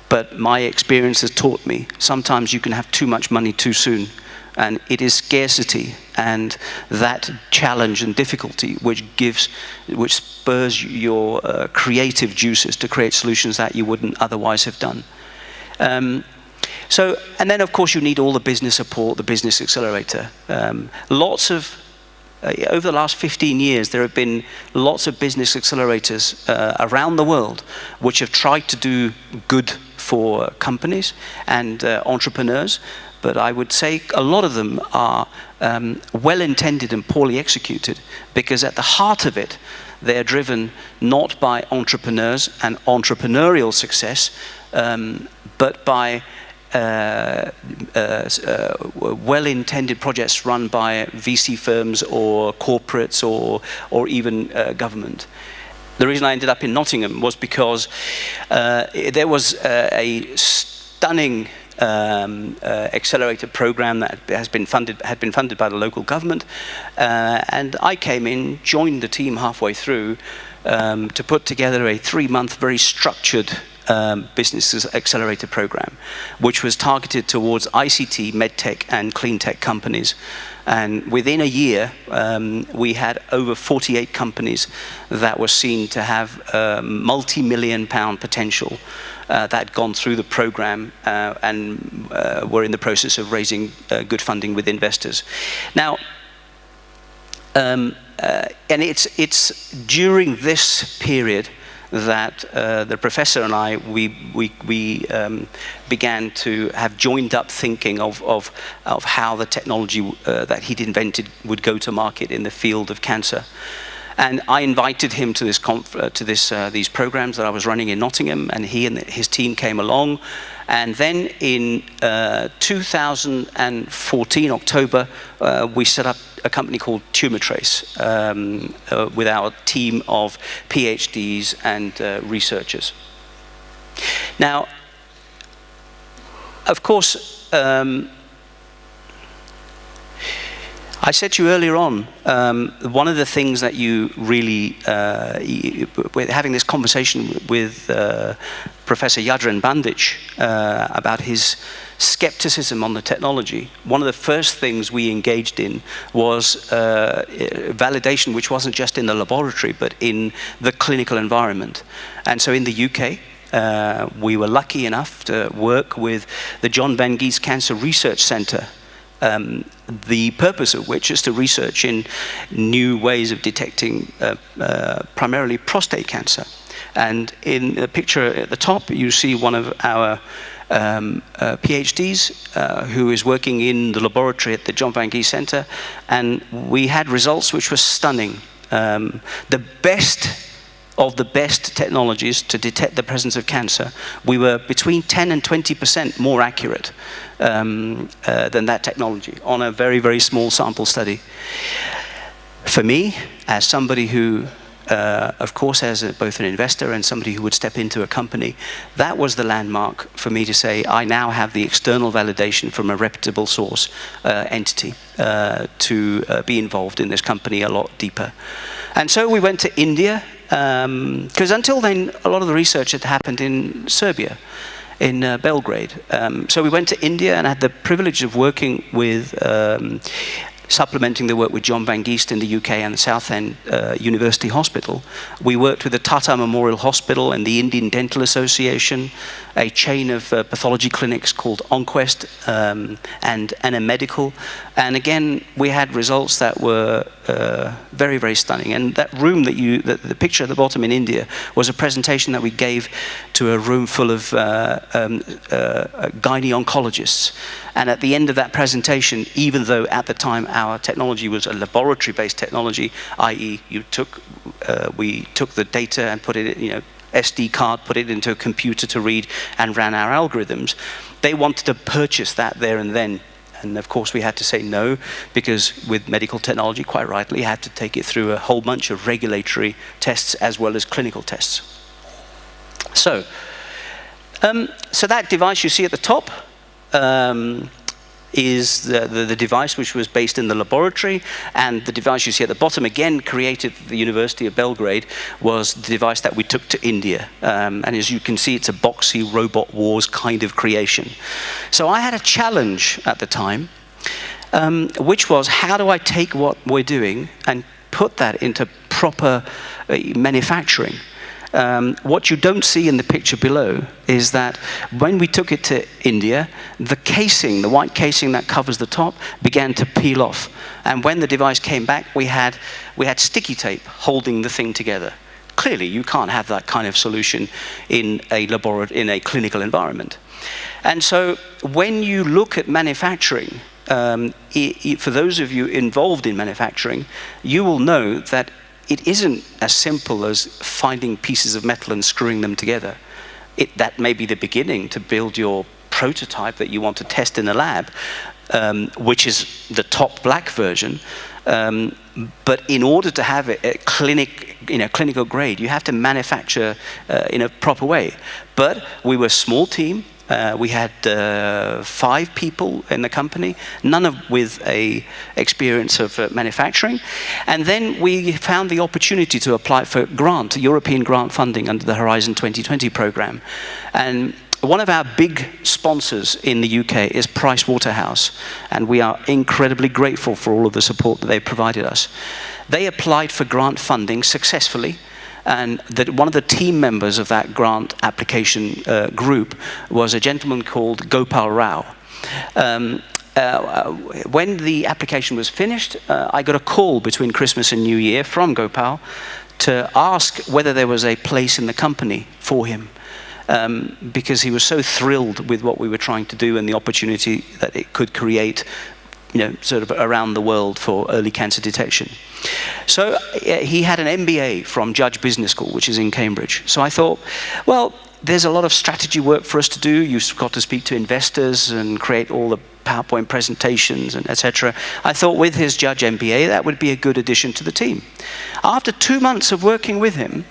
But my experience has taught me, sometimes you can have too much money too soon. And it is scarcity and that challenge and difficulty which spurs your creative juices to create solutions that you wouldn't otherwise have done. And then of course you need all the business support, the business accelerator. Over the last 15 years, there have been lots of business accelerators around the world which have tried to do good for companies and entrepreneurs. But I would say a lot of them are well-intended and poorly executed, because at the heart of it, they're driven not by entrepreneurs and entrepreneurial success, but by well-intended projects run by VC firms or corporates or even government. The reason I ended up in Nottingham was because there was a stunning accelerator program that had been funded by the local government, and I came in, joined the team halfway through to put together a 3-month, very structured business accelerator program, which was targeted towards ICT, medtech, and clean tech companies. And within a year, we had over 48 companies that were seen to have multi-million-pound potential that had gone through the program and were in the process of raising good funding with investors. Now, and it's during this period that the professor and I, we began to have joined up thinking of how the technology that he'd invented would go to market in the field of cancer. And I invited him to these programs that I was running in Nottingham, and he and his team came along. And then in 2014, October, we set up a company called Tumor Trace with our team of PhDs and researchers. Now, of course, I said to you earlier on, one of the things that you really, having this conversation with Professor Jadran Bandic about his skepticism on the technology, one of the first things we engaged in was validation, which wasn't just in the laboratory, but in the clinical environment. And so in the UK, we were lucky enough to work with the John Van Geest Cancer Research Centre, the purpose of which is to research in new ways of detecting primarily prostate cancer. And in the picture at the top, you see one of our PhDs who is working in the laboratory at the John Van Geest Centre, and we had results which were stunning. The best of the best technologies to detect the presence of cancer, we were between 10 and 20% more accurate than that technology on a very, very small sample study. For me, as somebody who, of course, as both an investor and somebody who would step into a company, that was the landmark for me to say, I now have the external validation from a reputable source entity to be involved in this company a lot deeper. And so we went to India, because until then, a lot of the research had happened in Serbia, in Belgrade. So we went to India and had the privilege of working with, supplementing the work with John Van Geest in the UK and the Southend University Hospital. We worked with the Tata Memorial Hospital and the Indian Dental Association, a chain of pathology clinics called Onquest, and NM Medical. And again, we had results that were very, very stunning. And that room that the picture at the bottom in India was a presentation that we gave to a room full of gynae oncologists. And at the end of that presentation, even though at the time our technology was a laboratory-based technology, i.e. we took the data and put it, SD card, put it into a computer to read and ran our algorithms, they wanted to purchase that there and then. And of course we had to say no, because with medical technology, quite rightly, you had to take it through a whole bunch of regulatory tests as well as clinical tests. So that device you see at the top is the device which was based in the laboratory, and the device you see at the bottom, again created at the University of Belgrade, was the device that we took to India. And as you can see, it's a boxy Robot Wars kind of creation. So I had a challenge at the time, which was, how do I take what we're doing and put that into proper manufacturing? What you don't see in the picture below is that when we took it to India, the casing, the white casing that covers the top, began to peel off. And when the device came back, we had sticky tape holding the thing together. Clearly, you can't have that kind of solution in a clinical environment. And so when you look at manufacturing, for those of you involved in manufacturing, you will know that it isn't as simple as finding pieces of metal and screwing them together. That may be the beginning to build your prototype that you want to test in a lab, which is the top black version. But in order to have it at clinical grade, you have to manufacture in a proper way. But we were a small team. We had 5 people in the company, none with a experience of manufacturing. And then we found the opportunity to apply for European grant funding under the Horizon 2020 program. And one of our big sponsors in the UK is Price Waterhouse, and we are incredibly grateful for all of the support that they provided us. They applied for grant funding successfully, and one of the team members of that grant application group was a gentleman called Gopal Rao. When the application was finished, I got a call between Christmas and New Year from Gopal to ask whether there was a place in the company for him, because he was so thrilled with what we were trying to do and the opportunity that it could create, sort of around the world for early cancer detection. So he had an MBA from Judge Business School, which is in Cambridge. So I thought, well, there's a lot of strategy work for us to do. You've got to speak to investors and create all the PowerPoint presentations and etc. I thought with his Judge MBA, that would be a good addition to the team. After 2 months of working with him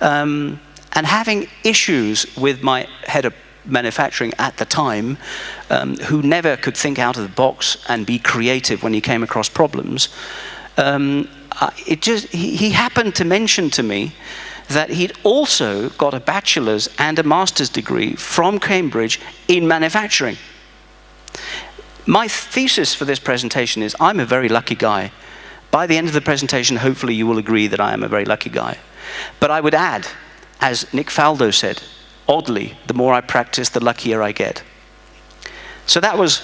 and having issues with my head of manufacturing at the time, who never could think out of the box and be creative when he came across problems, he happened to mention to me that he'd also got a bachelor's and a master's degree from Cambridge in manufacturing. My thesis for this presentation is I'm a very lucky guy. By the end of the presentation, hopefully you will agree that I am a very lucky guy. But I would add, as Nick Faldo said, oddly, the more I practice, the luckier I get. So that was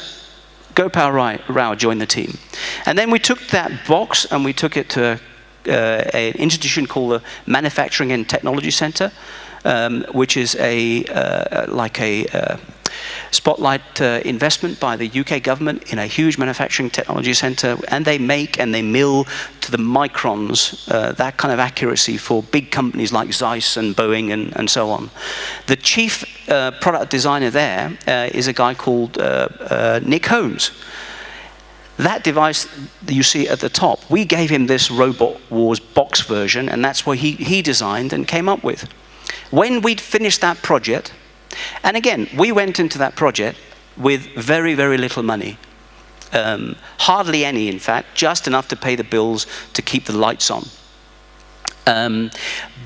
Gopal Rao joined the team. And then we took that box and we took it to an institution called the Manufacturing and Technology Center, which is like a spotlight investment by the UK government in a huge manufacturing technology center, and they make and they mill to the microns that kind of accuracy for big companies like Zeiss and Boeing and so on. The chief product designer there is a guy called Nick Holmes. That device that you see at the top, we gave him this Robot Wars box version, and that's what he designed and came up with. When we'd finished that project, and again, we went into that project with very, very little money. Hardly any, in fact, just enough to pay the bills to keep the lights on.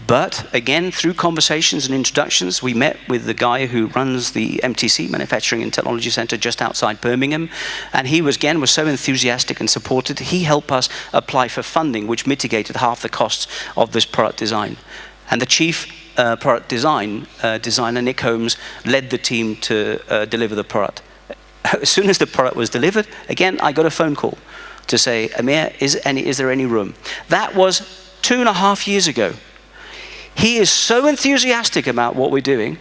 But again, through conversations and introductions, we met with the guy who runs the MTC, Manufacturing and Technology Center, just outside Birmingham. And he was so enthusiastic and supported. He helped us apply for funding, which mitigated half the costs of this product design. And the chief product designer, Nick Holmes, led the team to deliver the product. As soon as the product was delivered, again, I got a phone call to say, Amir, is there any room? That was 2.5 years ago. He is so enthusiastic about what we're doing.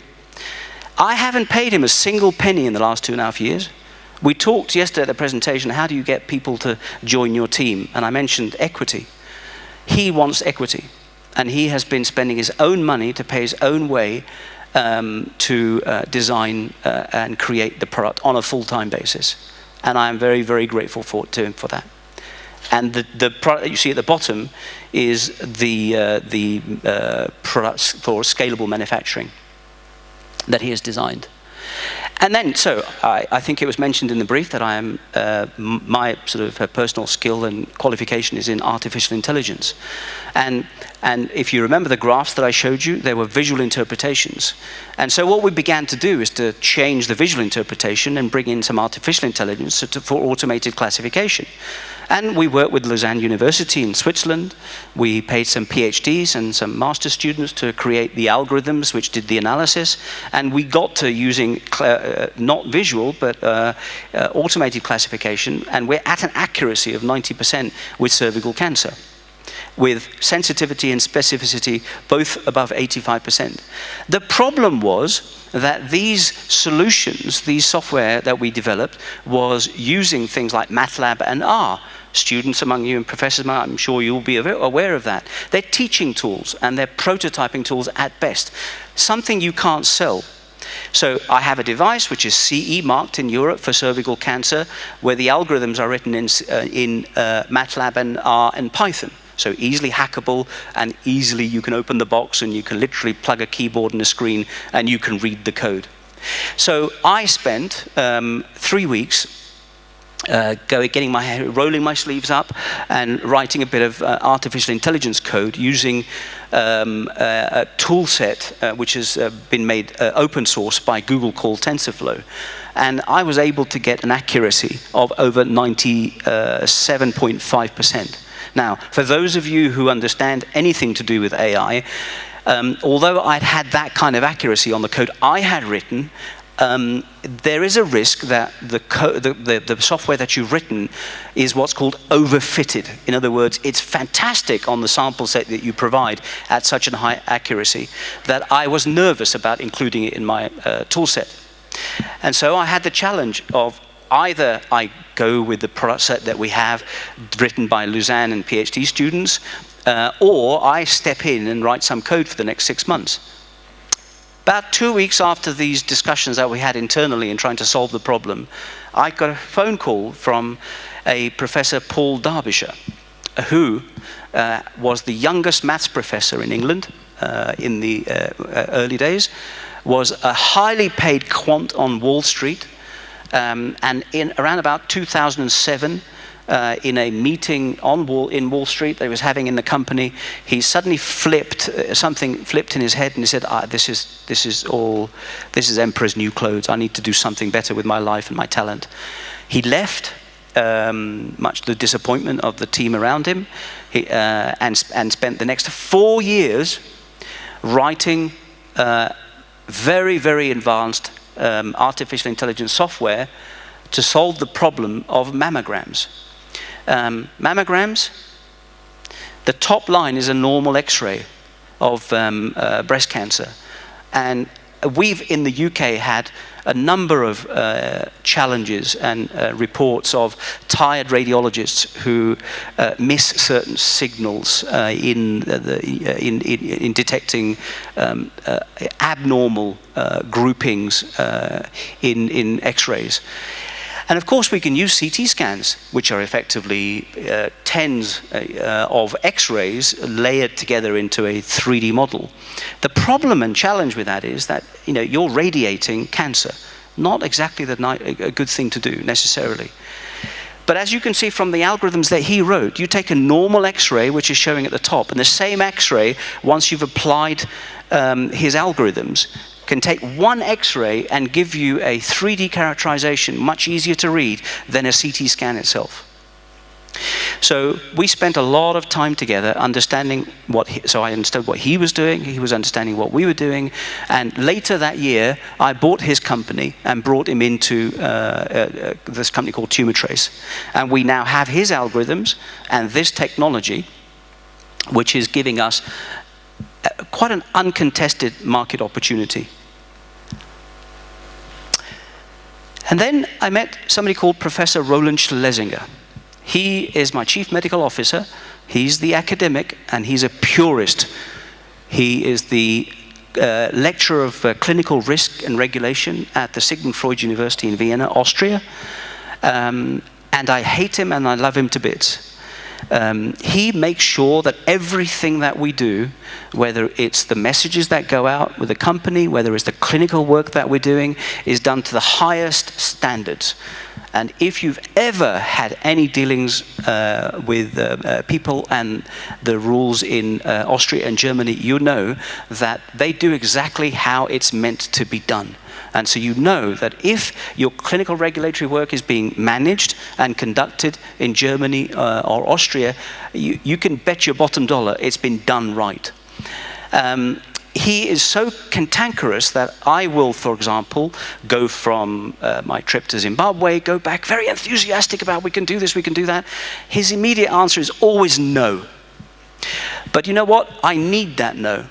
I haven't paid him a single penny in the last 2.5 years. We talked yesterday at the presentation, how do you get people to join your team? And I mentioned equity. He wants equity. And he has been spending his own money to pay his own way to design and create the product on a full-time basis. And I am very, very grateful to him for that. And the product that you see at the bottom is the products for scalable manufacturing that he has designed. And then, so I think it was mentioned in the brief that I am, my sort of personal skill and qualification is in artificial intelligence. And if you remember the graphs that I showed you, they were visual interpretations. And so what we began to do is to change the visual interpretation and bring in some artificial intelligence for automated classification. And we worked with Lausanne University in Switzerland. We paid some PhDs and some master students to create the algorithms which did the analysis. And we got to using not visual, but automated classification. And we're at an accuracy of 90% with cervical cancer, with sensitivity and specificity both above 85%. The problem was that these solutions, these software that we developed, was using things like MATLAB and R. Students among you and professors, I'm sure you'll be aware of that. They're teaching tools and they're prototyping tools at best, something you can't sell. So I have a device which is CE marked in Europe for cervical cancer, where the algorithms are written in MATLAB and R and Python. So easily hackable, and easily you can open the box and you can literally plug a keyboard and a screen and you can read the code. So I spent 3 weeks rolling my sleeves up and writing a bit of artificial intelligence code using a tool set which has been made open source by Google called TensorFlow. And I was able to get an accuracy of over 97.5%. Now, for those of you who understand anything to do with AI, although I'd had that kind of accuracy on the code I had written, there is a risk that the software that you've written is what's called overfitted. In other words, it's fantastic on the sample set that you provide at such a high accuracy that I was nervous about including it in my tool set. And so I had the challenge of either I go with the product set that we have written by Lausanne and PhD students, or I step in and write some code for the next 6 months. About 2 weeks after these discussions that we had internally in trying to solve the problem, I got a phone call from a Professor Paul Derbyshire, who was the youngest maths professor in England in the early days, was a highly paid quant on Wall Street, and in around about 2007, in a meeting in Wall Street that he was having in the company, he suddenly flipped, something flipped in his head, and he said, this is Emperor's new clothes. I need to do something better with my life and my talent. He left, much to the disappointment of the team around him, and spent the next 4 years writing very, very advanced artificial intelligence software to solve the problem of mammograms. Mammograms, the top line is a normal X-ray of breast cancer. And we've, in the UK, had a number of challenges and reports of tired radiologists who miss certain signals in detecting abnormal groupings in X-rays. And of course, we can use CT scans, which are effectively tens of X-rays layered together into a 3D model. The problem and challenge with that is that you're radiating cancer. Not exactly a good thing to do, necessarily. But as you can see from the algorithms that he wrote, you take a normal X-ray, which is showing at the top, and the same X-ray, once you've applied his algorithms, can take one X-ray and give you a 3D characterization, much easier to read than a CT scan itself. So we spent a lot of time together understanding so I understood what he was doing, he was understanding what we were doing, and later that year, I bought his company and brought him into this company called Tumor Trace. And we now have his algorithms and this technology, which is giving us quite an uncontested market opportunity. And then I met somebody called Professor Roland Schlesinger. He is my chief medical officer. He's the academic, and he's a purist. He is the lecturer of clinical risk and regulation at the Sigmund Freud University in Vienna, Austria. And I hate him and I love him to bits. He makes sure that everything that we do, whether it's the messages that go out with the company, whether it's the clinical work that we're doing, is done to the highest standards. And if you've ever had any dealings with people and the rules in Austria and Germany, you know that they do exactly how it's meant to be done. And so you know that if your clinical regulatory work is being managed and conducted in Germany or Austria, you can bet your bottom dollar it's been done right. He is so cantankerous that I will, for example, go from my trip to Zimbabwe, go back very enthusiastic about we can do this, we can do that. His immediate answer is always no. But you know what? I need that no.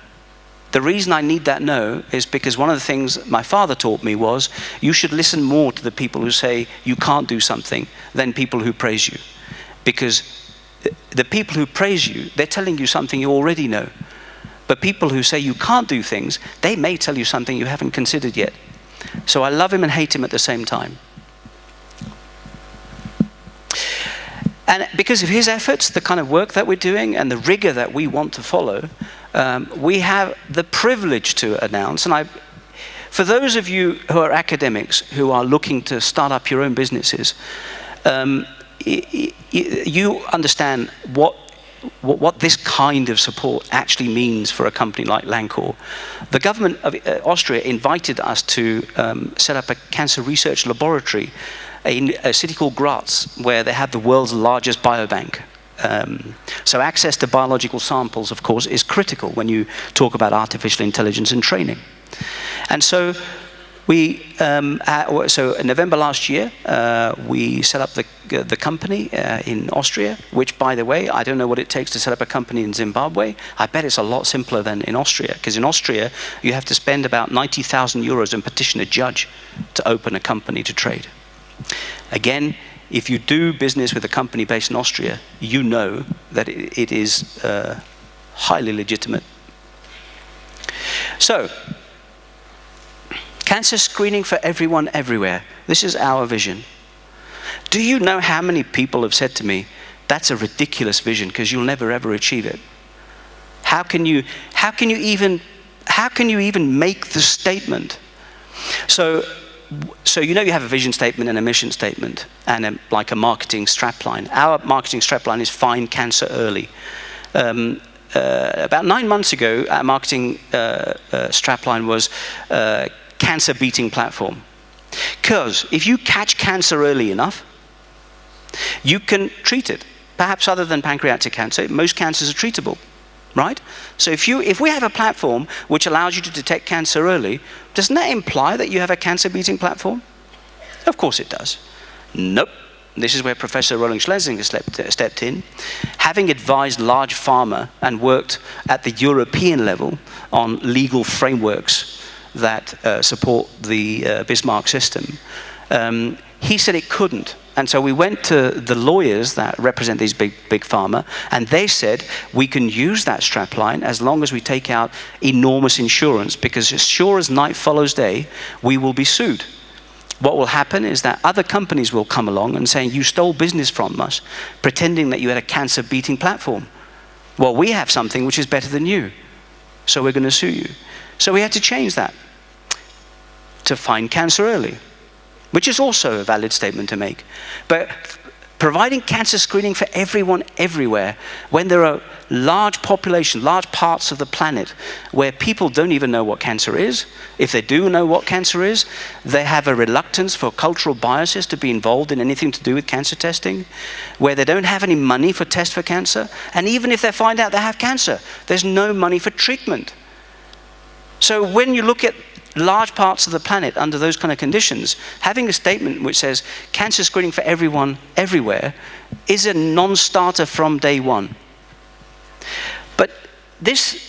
The reason I need that no is because one of the things my father taught me was you should listen more to the people who say you can't do something than people who praise you. Because the people who praise you, they're telling you something you already know. But people who say you can't do things, they may tell you something you haven't considered yet. So I love him and hate him at the same time. And because of his efforts, the kind of work that we're doing and the rigor that we want to follow, we have the privilege to announce, and for those of you who are academics who are looking to start up your own businesses, you understand what this kind of support actually means for a company like Lancor. The government of Austria invited us to set up a cancer research laboratory in a city called Graz, where they have the world's largest biobank. So access to biological samples, of course, is critical when you talk about artificial intelligence and training. And so So in November last year, we set up the company in Austria, which, by the way, I don't know what it takes to set up a company in Zimbabwe. I bet it's a lot simpler than in Austria, because in Austria, you have to spend about 90,000 euros and petition a judge to open a company to trade. Again, if you do business with a company based in Austria, you know that it is highly legitimate. So, cancer screening for everyone, everywhere. This is our vision. Do you know how many people have said to me, that's a ridiculous vision because you'll never ever achieve it? How can you even make the statement? So you know you have a vision statement and a mission statement and like a marketing strapline. Our marketing strapline is find cancer early. About 9 months ago, our marketing strapline was cancer beating platform. Because if you catch cancer early enough, you can treat it. Perhaps other than pancreatic cancer, most cancers are treatable, right? So if we have a platform which allows you to detect cancer early, doesn't that imply that you have a cancer beating platform? Of course it does. Nope. This is where Professor Roland Schlesinger stepped in. Having advised large pharma and worked at the European level on legal frameworks that support the Bismarck system, he said it couldn't. And so we went to the lawyers that represent these big pharma, and they said, we can use that strapline as long as we take out enormous insurance, because as sure as night follows day, we will be sued. What will happen is that other companies will come along and saying, you stole business from us, pretending that you had a cancer-beating platform. Well, we have something which is better than you, so we're going to sue you. So we had to change that to find cancer early, which is also a valid statement to make. But providing cancer screening for everyone, everywhere, when there are large populations, large parts of the planet where people don't even know what cancer is. If they do know what cancer is, they have a reluctance for cultural biases to be involved in anything to do with cancer testing, where they don't have any money for tests for cancer, and even if they find out they have cancer, there's no money for treatment. So when you look at large parts of the planet under those kind of conditions, having a statement which says cancer screening for everyone, everywhere, is a non-starter from day one. But this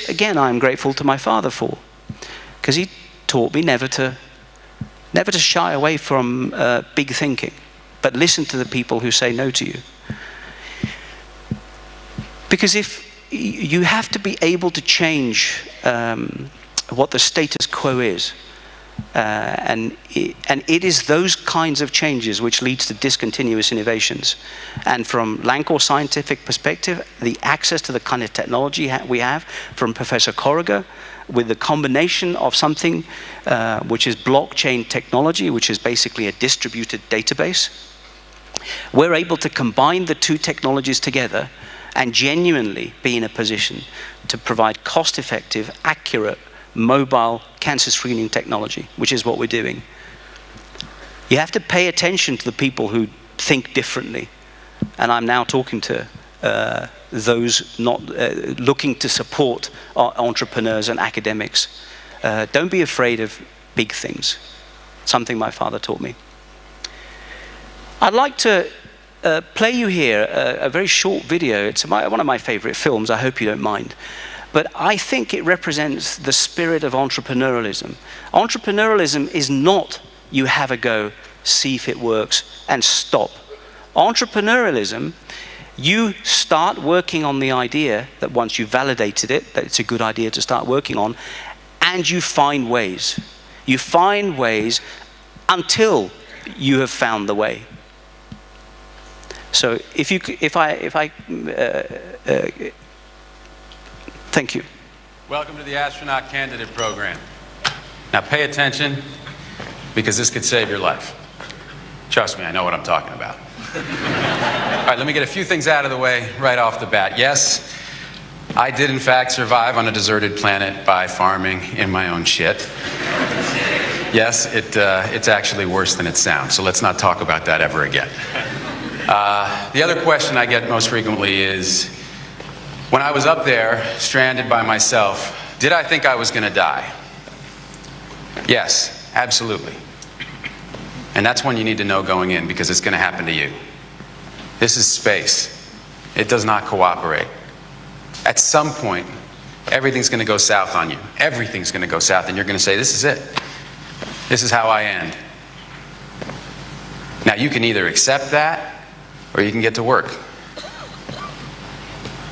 again, I'm grateful to my father for, because he taught me never to shy away from big thinking, but listen to the people who say no to you. Because if you have to be able to change what the status quo is, and it is those kinds of changes which leads to discontinuous innovations. And from Lancor scientific perspective, the access to the kind of technology we have from Professor Corriger, with the combination of something which is blockchain technology, which is basically a distributed database, we're able to combine the two technologies together and genuinely be in a position to provide cost-effective, accurate, mobile cancer screening technology, which is what we're doing. You have to pay attention to the people who think differently. And I'm now talking to those not looking to support our entrepreneurs and academics. Don't be afraid of big things. Something my father taught me. I'd like to play you here a very short video. It's one of my favorite films. I hope you don't mind. But I think it represents the spirit of entrepreneurialism. Entrepreneurialism is not you have a go, see if it works, and stop. Entrepreneurialism, you start working on the idea that once you've validated it, that it's a good idea to start working on, and you find ways. You find ways until you have found the way. So thank you. Welcome to the Astronaut Candidate Program. Now pay attention, because this could save your life. Trust me, I know what I'm talking about. All right, let me get a few things out of the way right off the bat. Yes, I did in fact survive on a deserted planet by farming in my own shit. Yes, it's actually worse than it sounds, so let's not talk about that ever again. The other question I get most frequently is, when I was up there, stranded by myself, did I think I was going to die? Yes, absolutely. And that's one you need to know going in, because it's going to happen to you. This is space. It does not cooperate. At some point, everything's going to go south on you. Everything's going to go south, and you're going to say, this is it. This is how I end. Now, you can either accept that, or you can get to work.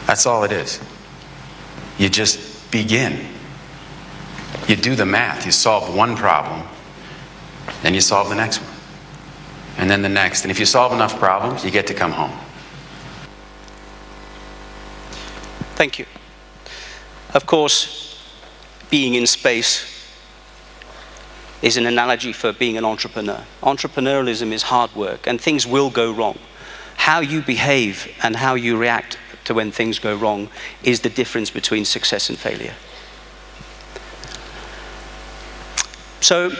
That's all it is. You just begin. You do the math. You solve one problem, then you solve the next one, and then the next. And if you solve enough problems, you get to come home. Thank you. Of course, being in space is an analogy for being an entrepreneur. Entrepreneurialism is hard work, and things will go wrong. How you behave and how you react to when things go wrong is the difference between success and failure. So,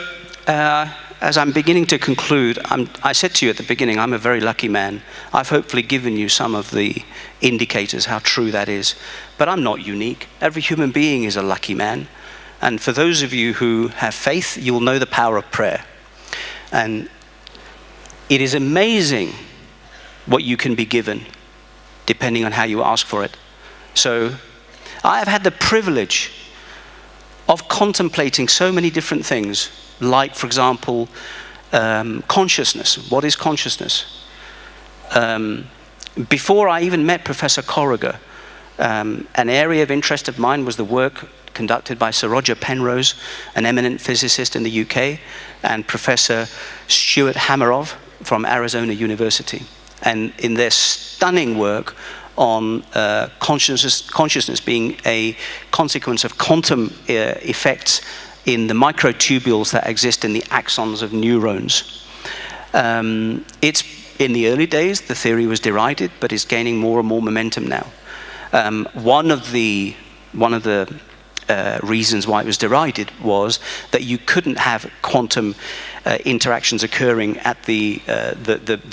as I'm beginning to conclude, I said to you at the beginning, I'm a very lucky man. I've hopefully given you some of the indicators how true that is. But I'm not unique. Every human being is a lucky man. And for those of you who have faith, you'll know the power of prayer. And it is amazing what you can be given, depending on how you ask for it. So, I have had the privilege of contemplating so many different things, like, for example, consciousness. What is consciousness? Before I even met Professor Corrigan, an area of interest of mine was the work conducted by Sir Roger Penrose, an eminent physicist in the UK, and Professor Stuart Hameroff from Arizona University. And in their stunning work on consciousness being a consequence of quantum effects in the microtubules that exist in the axons of neurons. It's in the early days, the theory was derided, but it's gaining more and more momentum now. One of the reasons why it was derided was that you couldn't have quantum interactions occurring at the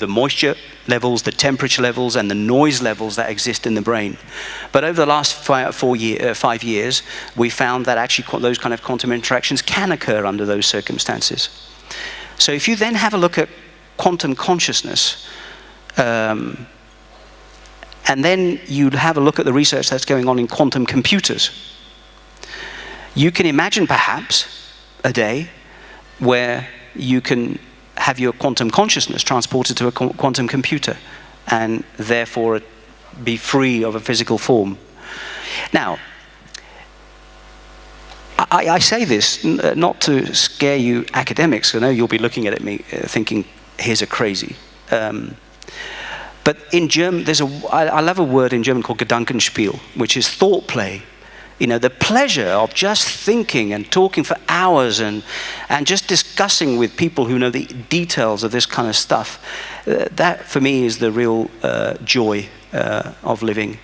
moisture levels, the temperature levels, and the noise levels that exist in the brain. But over the last 5 years, we found that actually those kind of quantum interactions can occur under those circumstances. So if you then have a look at quantum consciousness, and then you have a look at the research that's going on in quantum computers, you can imagine perhaps a day where you can have your quantum consciousness transported to a quantum computer and therefore be free of a physical form. Now, I say this not to scare you academics. I know you'll be looking at me thinking, here's a crazy. But in German, I love a word in German called Gedankenspiel, which is thought play. You know, the pleasure of just thinking and talking for hours and just discussing with people who know the details of this kind of stuff. That, for me, is the real joy of living.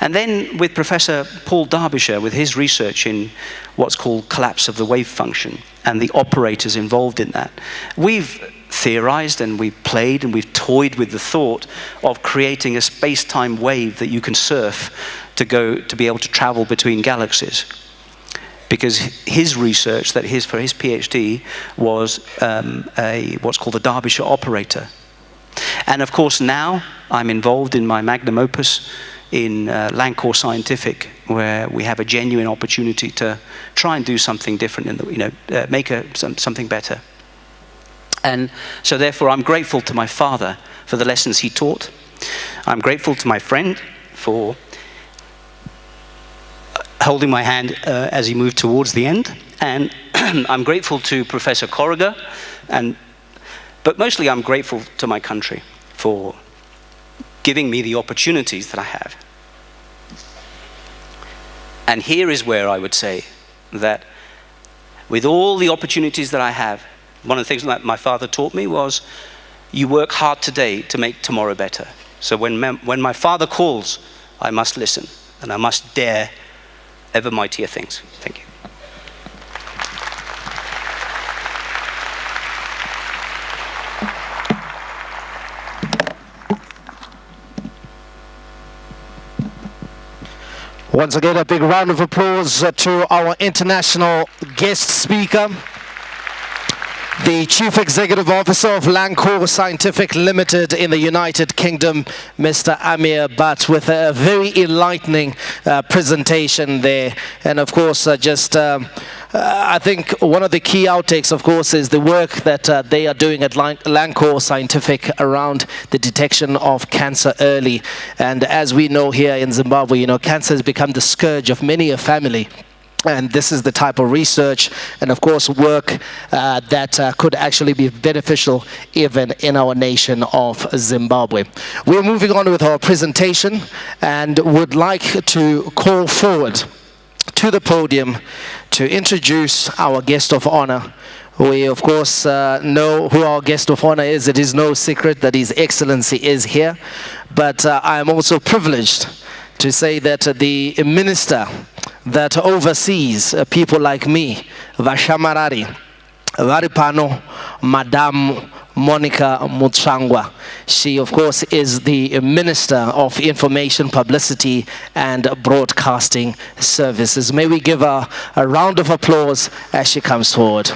And then with Professor Paul Derbyshire, with his research in what's called collapse of the wave function and the operators involved in that, we've theorized and we've played and we've toyed with the thought of creating a space-time wave that you can surf to be able to travel between galaxies. Because his research for his PhD was what's called a Derbyshire operator. And of course now I'm involved in my magnum opus in Lancaster Scientific, where we have a genuine opportunity to try and do something different, make something better. And so therefore I'm grateful to my father for the lessons he taught. I'm grateful to my friend for holding my hand as he moved towards the end. And I'm grateful to Professor Corrigan, but mostly I'm grateful to my country for giving me the opportunities that I have. And here is where I would say that with all the opportunities that I have, one of the things that my father taught me was, you work hard today to make tomorrow better. So when my father calls, I must listen, and I must dare ever mightier things. Thank you. Once again, a big round of applause to our international guest speaker. the Chief Executive Officer of Lancor Scientific Limited in the United Kingdom, Mr. Amir Butt, with a very enlightening presentation there. And of course, I think one of the key outtakes, of course, is the work that they are doing at Lancor Scientific around the detection of cancer early. And as we know here in Zimbabwe, cancer has become the scourge of many a family. And this is the type of research and, of course, work that could actually be beneficial even in our nation of Zimbabwe. We're moving on with our presentation and would like to call forward to the podium to introduce our guest of honor. We, of course, know who our guest of honor is. It is no secret that His Excellency is here. But I am also privileged to say that the minister that oversees people like me, Vashamarari, Varipano, Madam Monica Mutsangwa. She, of course, is the Minister of Information, Publicity and Broadcasting Services. May we give her a round of applause as she comes forward.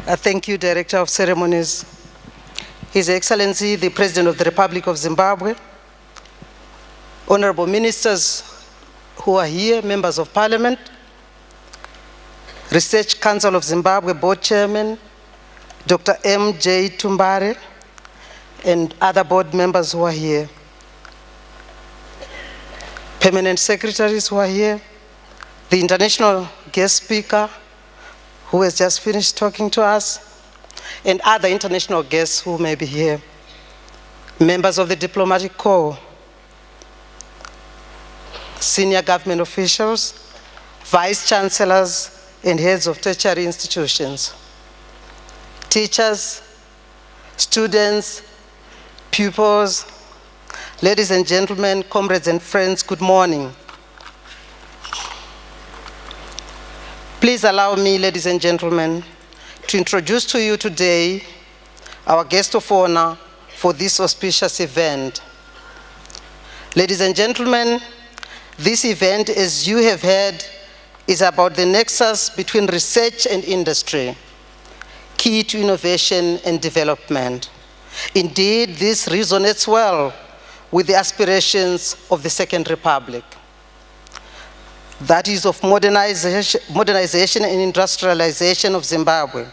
Thank you, Director of Ceremonies. His Excellency, the President of the Republic of Zimbabwe, Honorable Ministers who are here, Members of Parliament, Research Council of Zimbabwe Board Chairman, Dr. M.J. Tumbare, and other board members who are here, Permanent Secretaries who are here, the international guest speaker, who has just finished talking to us, and other international guests who may be here, members of the diplomatic corps, senior government officials, vice chancellors, and heads of tertiary institutions, teachers, students, pupils, ladies and gentlemen, comrades and friends, good morning. Please allow me, ladies and gentlemen, to introduce to you today our guest of honor for this auspicious event. Ladies and gentlemen, this event, as you have heard, is about the nexus between research and industry, key to innovation and development. Indeed, this resonates well with the aspirations of the Second Republic. That is of modernization and industrialization of Zimbabwe.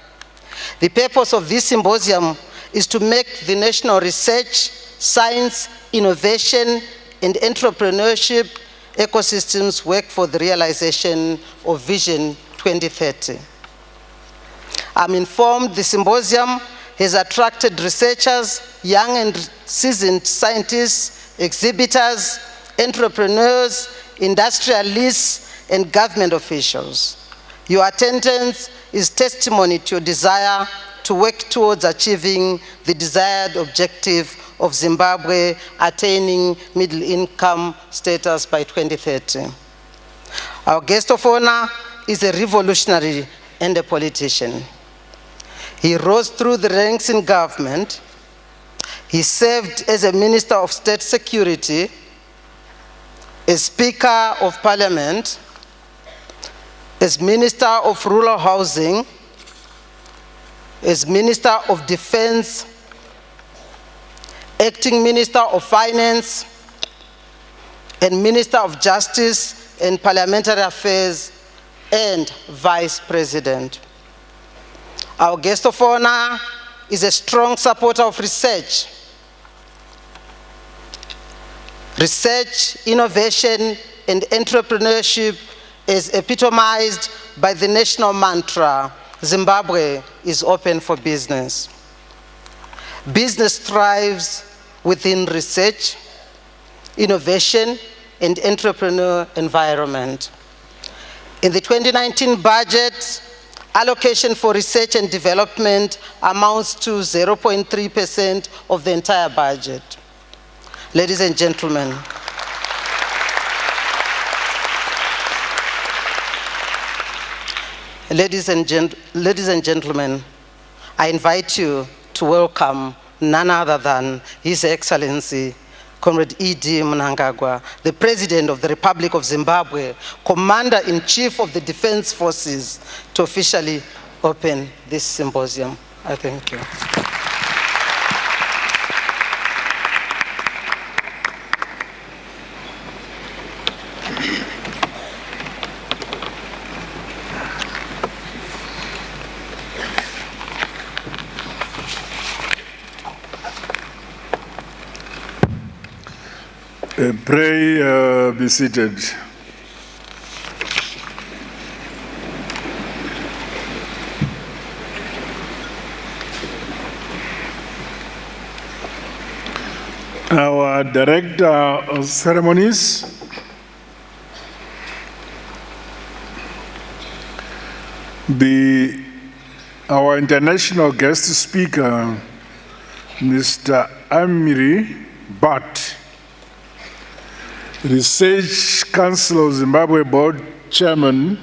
The purpose of this symposium is to make the national research, science, innovation, and entrepreneurship ecosystems work for the realization of Vision 2030. I'm informed the symposium has attracted researchers, young and seasoned scientists, exhibitors, entrepreneurs, industrialists, and government officials. Your attendance is testimony to your desire to work towards achieving the desired objective of Zimbabwe attaining middle income status by 2030. Our guest of honor is a revolutionary and a politician. He rose through the ranks in government. He served as a Minister of State Security, as Speaker of Parliament, as Minister of Rural Housing, as Minister of Defense, Acting Minister of Finance, and Minister of Justice and Parliamentary Affairs, and Vice President. Our guest of honor is a strong supporter of research. Research, innovation, and entrepreneurship is epitomized by the national mantra, Zimbabwe is open for business. Business thrives within research, innovation, and entrepreneur environment. In the 2019 budget, allocation for research and development amounts to 0.3% of the entire budget. Ladies and gentlemen, ladies and gentlemen, I invite you to welcome none other than His Excellency Comrade E.D. Mnangagwa, the President of the Republic of Zimbabwe, Commander-in-Chief of the Defense Forces, to officially open this symposium. I thank you. Pray, be seated. Our Director of Ceremonies, our international guest speaker, Mr. Amiri Bhatt, Research Council of Zimbabwe Board Chairman,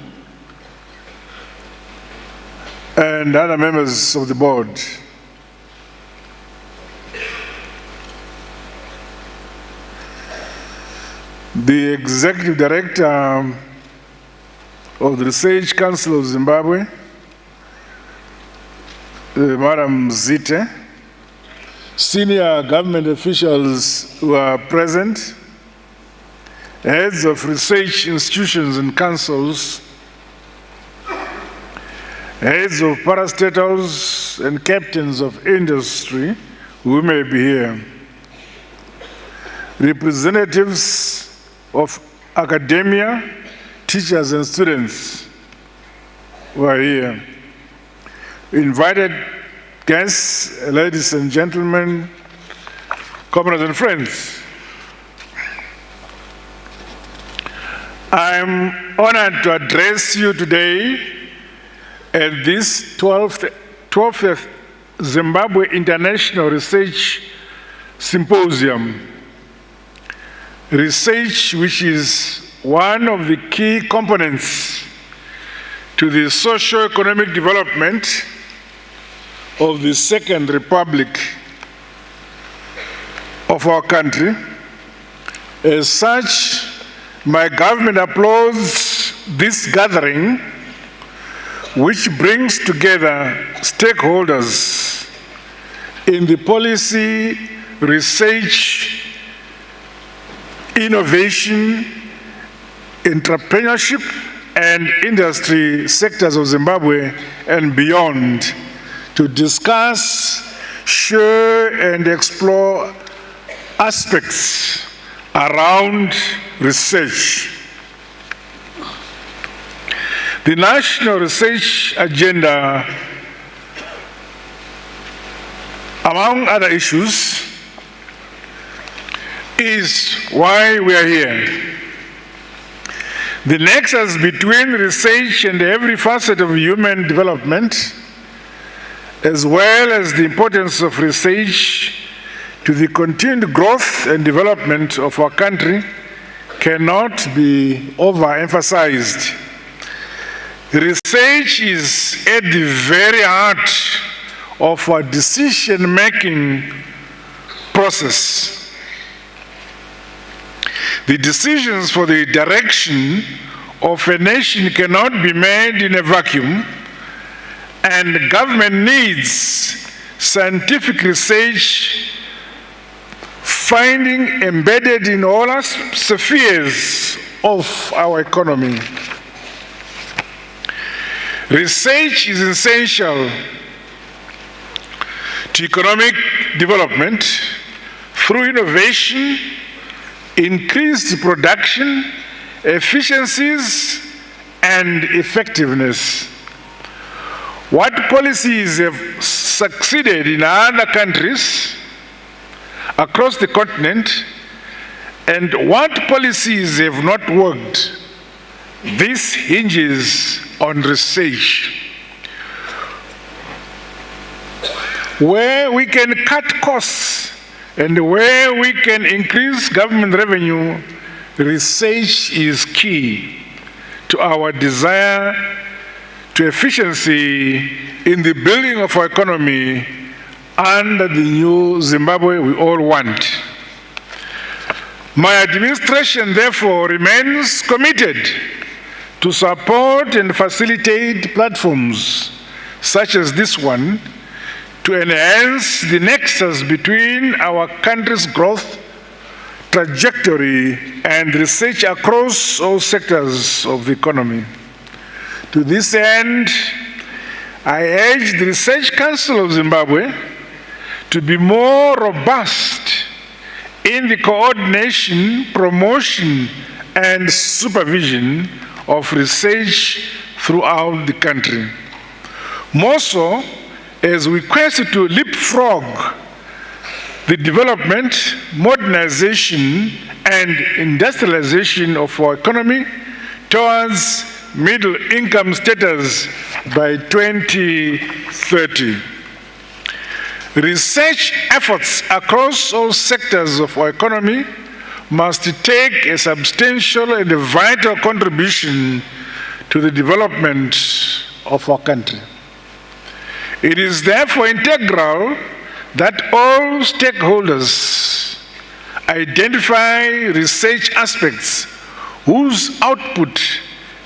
and other members of the board. The Executive Director of the Research Council of Zimbabwe, Madam Zite, senior government officials who are present, heads of research institutions and councils, heads of parastatals and captains of industry who may be here, representatives of academia, teachers and students who are here, invited guests, ladies and gentlemen, comrades and friends. I'm honored to address you today at this 12th Zimbabwe International Research Symposium. Research, which is one of the key components to the socio-economic development of the Second Republic of our country. As such, my government applauds this gathering, which brings together stakeholders in the policy, research, innovation, entrepreneurship, and industry sectors of Zimbabwe and beyond to discuss, share, and explore aspects around research. The National Research Agenda, among other issues, is why we are here. The nexus between research and every facet of human development, as well as the importance of research to the continued growth and development of our country, cannot be overemphasized. Research is at the very heart of our decision-making process. The decisions for the direction of a nation cannot be made in a vacuum, and government needs scientific research finding embedded in all spheres of our economy. Research is essential to economic development through innovation, increased production, efficiencies, and effectiveness. What policies have succeeded in other countries across the continent, and what policies have not worked? This hinges on research. Where we can cut costs and where we can increase government revenue, research is key to our desire to efficiency in the building of our economy under the new Zimbabwe we all want. My administration, therefore, remains committed to support and facilitate platforms such as this one to enhance the nexus between our country's growth trajectory and research across all sectors of the economy. To this end, I urge the Research Council of Zimbabwe to be more robust in the coordination, promotion, and supervision of research throughout the country. More so, as we quest to leapfrog the development, modernization, and industrialization of our economy towards middle income status by 2030. Research efforts across all sectors of our economy must take a substantial and a vital contribution to the development of our country. It is therefore integral that all stakeholders identify research aspects whose output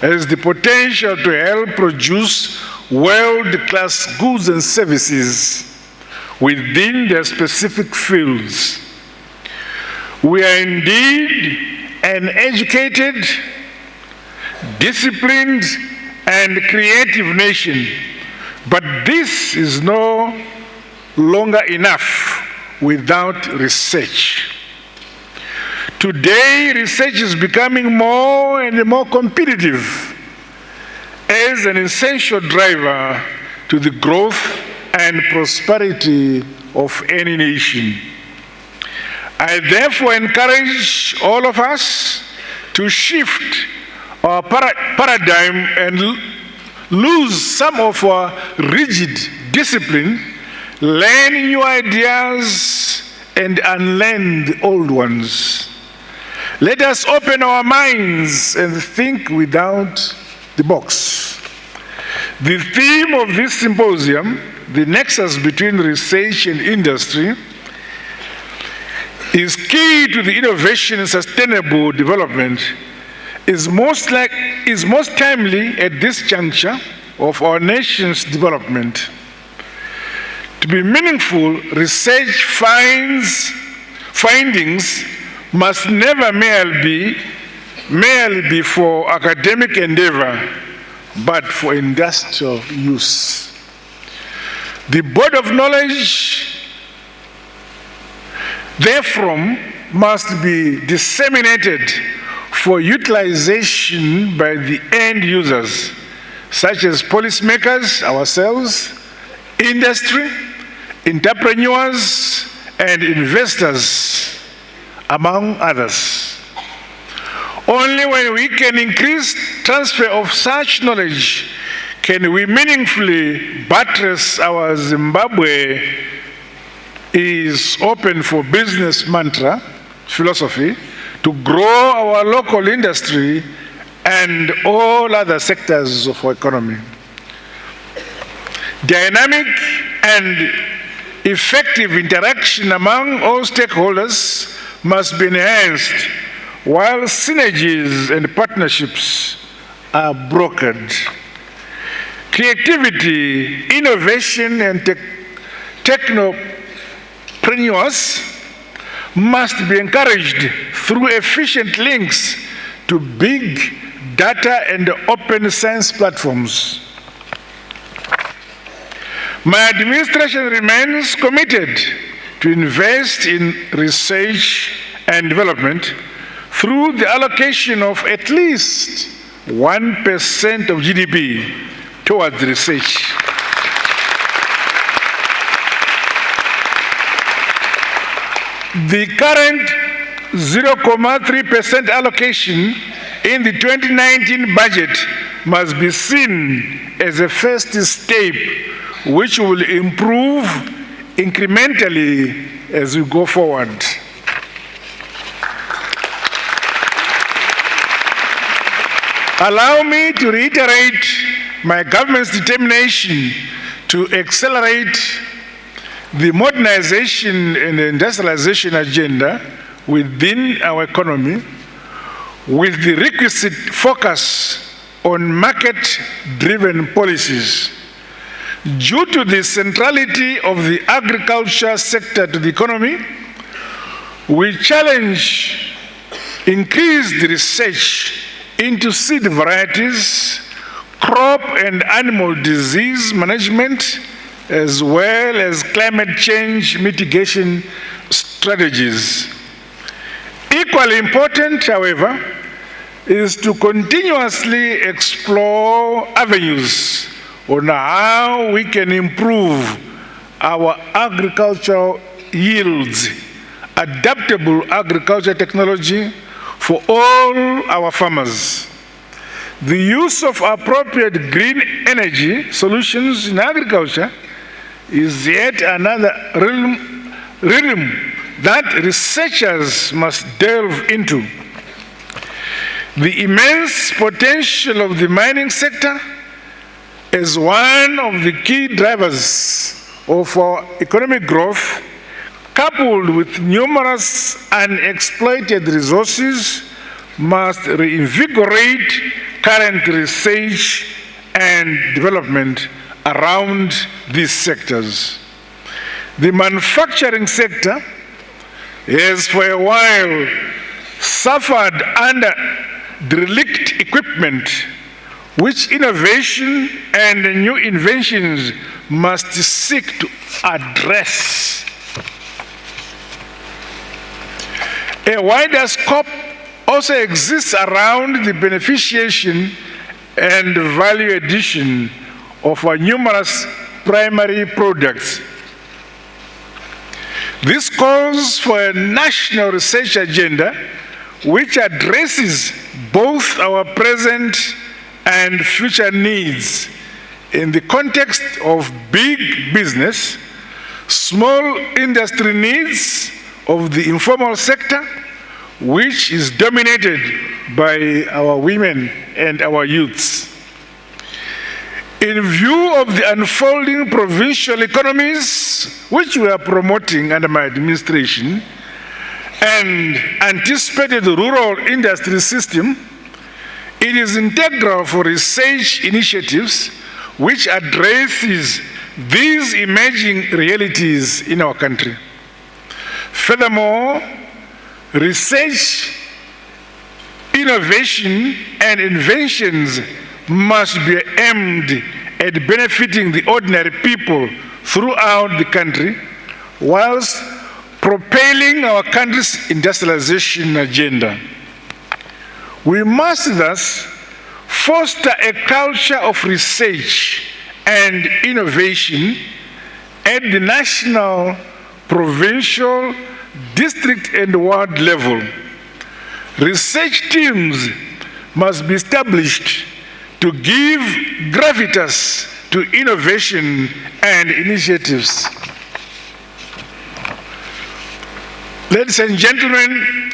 has the potential to help produce world-class goods and services within their specific fields. We are indeed an educated, disciplined, and creative nation, but this is no longer enough without research. Today, research is becoming more and more competitive as an essential driver to the growth and prosperity of any nation. I therefore encourage all of us to shift our paradigm and lose some of our rigid discipline, learn new ideas, and unlearn the old ones. Let us open our minds and think without the box. The theme of this symposium, the nexus between research and industry, is key to the innovation and sustainable development, is most timely at this juncture of our nation's development. To be meaningful, research findings must never merely be for academic endeavor, but for industrial use. The body of knowledge therefrom must be disseminated for utilization by the end users, such as policymakers, ourselves, industry, entrepreneurs, and investors, among others. Only when we can increase transfer of such knowledge can we meaningfully buttress our Zimbabwe is open for business mantra, philosophy, to grow our local industry and all other sectors of our economy. Dynamic and effective interaction among all stakeholders must be enhanced, while synergies and partnerships are brokered. Creativity, innovation, and technopreneurs must be encouraged through efficient links to big data and open science platforms. My administration remains committed to invest in research and development through the allocation of at least 1% of GDP towards research. The current 0.3% allocation in the 2019 budget must be seen as a first step which will improve incrementally as we go forward. Allow me to reiterate my government's determination to to accelerate the modernization and industrialization agenda within our economy with the requisite focus on market-driven policies. Due to the centrality of the agriculture sector to the economy, we challenge increased research into seed varieties, crop and animal disease management, as well as climate change mitigation strategies. Equally important, however, is to continuously explore avenues on how we can improve our agricultural yields, adaptable agriculture technology for all our farmers. The use of appropriate green energy solutions in agriculture is yet another realm that researchers must delve into. The immense potential of the mining sector is one of the key drivers of our economic growth, coupled with numerous unexploited resources, must reinvigorate current research and development around these sectors. The manufacturing sector has for a while suffered under derelict equipment, which innovation and new inventions must seek to address. A wider scope also exists around the beneficiation and value addition of our numerous primary products. This calls for a national research agenda which addresses both our present and future needs in the context of big business, small industry needs of the informal sector, which is dominated by our women and our youths. In view of the unfolding provincial economies, which we are promoting under my administration, and anticipated rural industry system, it is integral for research initiatives which addresses these emerging realities in our country. Furthermore, research, innovation, and inventions must be aimed at benefiting the ordinary people throughout the country, whilst propelling our country's industrialization agenda. We must thus foster a culture of research and innovation at the national, provincial, district, and ward level. Research teams must be established to give gravitas to innovation and initiatives. Ladies and gentlemen,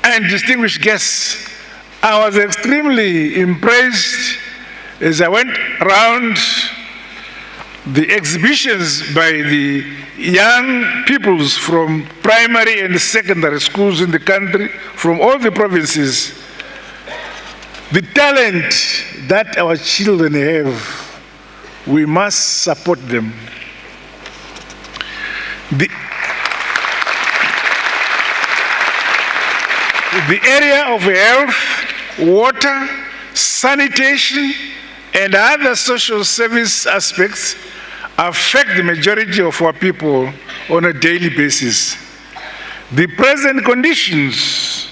and distinguished guests, I was extremely impressed as I went around the exhibitions by the young peoples from primary and secondary schools in the country, from all the provinces. The talent that our children have, we must support them. The area of health, water, sanitation, and other social service aspects affect the majority of our people on a daily basis. The present conditions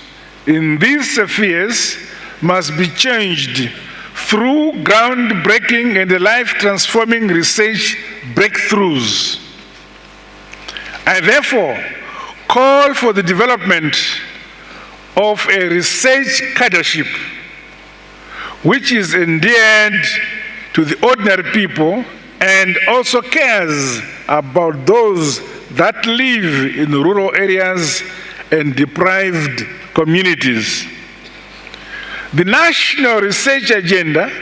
in these spheres must be changed through groundbreaking and life-transforming research breakthroughs. I therefore call for the development of a research cadreship which is endeared to the ordinary people and also cares about those that live in rural areas and deprived communities. The national research agenda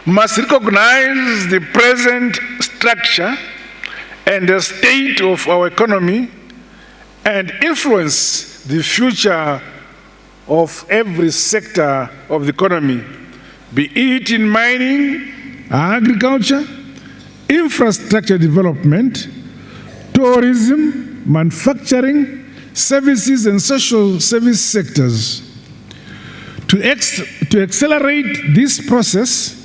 must recognize the present structure and the state of our economy and influence the future of every sector of the economy, be it in mining, agriculture, infrastructure development, tourism, manufacturing, services and social service sectors. To accelerate this process,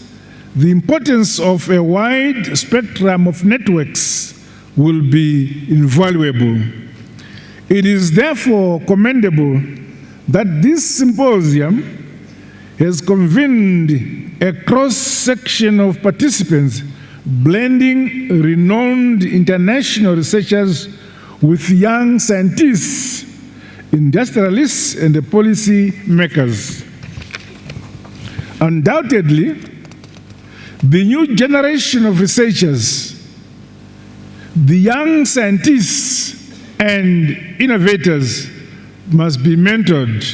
the importance of a wide spectrum of networks will be invaluable. It is therefore commendable that this symposium has convened a cross-section of participants blending renowned international researchers with young scientists, industrialists, and policy makers. Undoubtedly, the new generation of researchers, the young scientists and innovators must be mentored,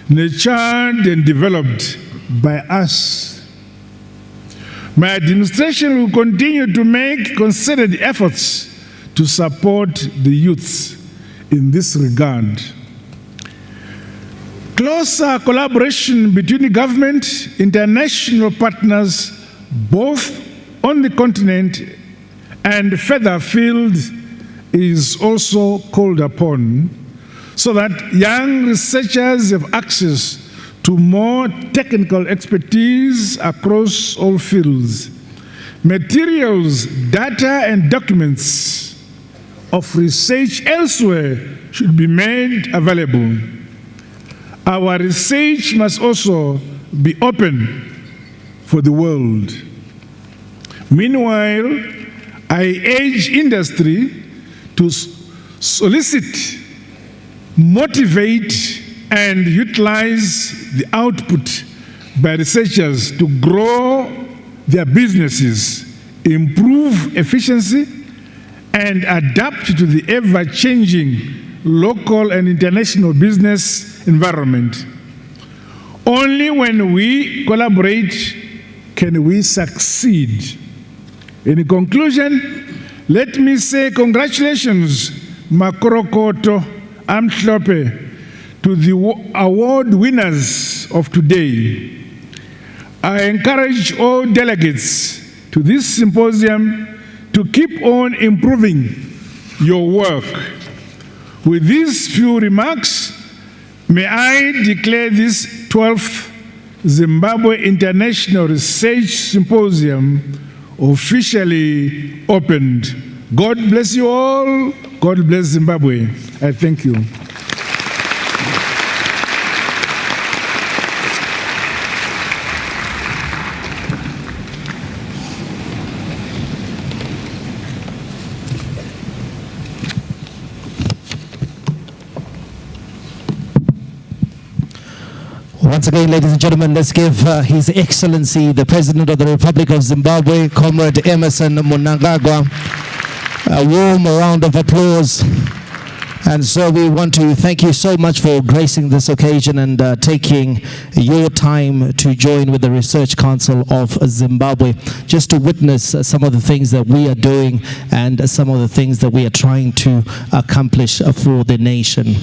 nurtured, and developed by us. My administration will continue to make concerted efforts to support the youths in this regard. Closer collaboration between the government, international partners, both on the continent and further afield, is also called upon, so that young researchers have access to more technical expertise across all fields. Materials, data, and documents of research elsewhere should be made available. Our research must also be open for the world. Meanwhile, I urge industry to solicit, motivate, and utilize the output by researchers to grow their businesses, improve efficiency, and adapt to the ever-changing local and international business environment. Only when we collaborate can we succeed. In conclusion, let me say congratulations, Makorokoto Amhlope, to the award winners of today. I encourage all delegates to this symposium to keep on improving your work. With these few remarks, may I declare this 12th Zimbabwe International Research Symposium officially opened. God bless you all. God bless Zimbabwe. I thank you. Once again, ladies and gentlemen, let's give His Excellency, the President of the Republic of Zimbabwe, Comrade Emerson Mnangagwa, a warm round of applause. And so we want to thank you so much for gracing this occasion and taking your time to join with the Research Council of Zimbabwe, just to witness some of the things that we are doing and some of the things that we are trying to accomplish for the nation.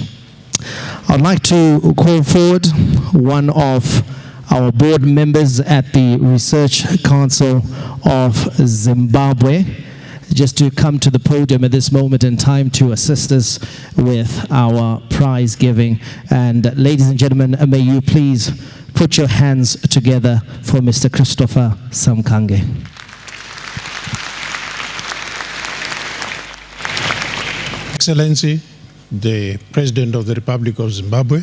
I'd like to call forward one of our board members at the Research Council of Zimbabwe, just to come to the podium at this moment in time to assist us with our prize giving. And ladies and gentlemen, may you please put your hands together for Mr. Christopher Samkange. Excellency, the President of the Republic of Zimbabwe,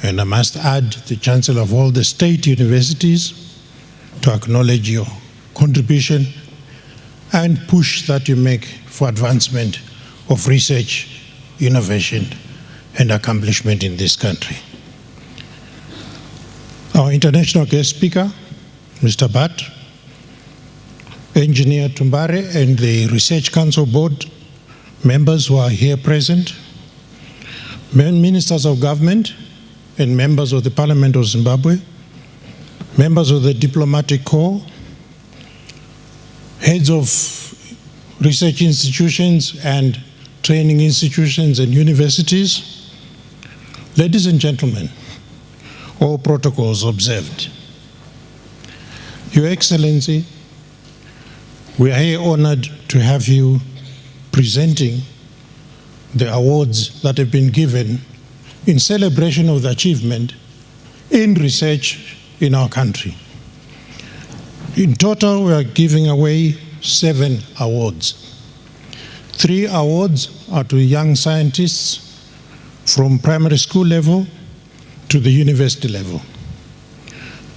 and I must add the Chancellor of all the state universities, to acknowledge your contribution and push that you make for advancement of research, innovation, and accomplishment in this country. Our international guest speaker, Mr. Bhatt, Engineer Tumbare, and the Research Council Board members who are here present, ministers of government and members of the Parliament of Zimbabwe, members of the diplomatic corps, heads of research institutions and training institutions and universities, ladies and gentlemen, all protocols observed. Your Excellency, we are here honored to have you presenting the awards that have been given in celebration of the achievement in research in our country. In total, we are giving away 7 awards. 3 awards are to young scientists from primary school level to the university level.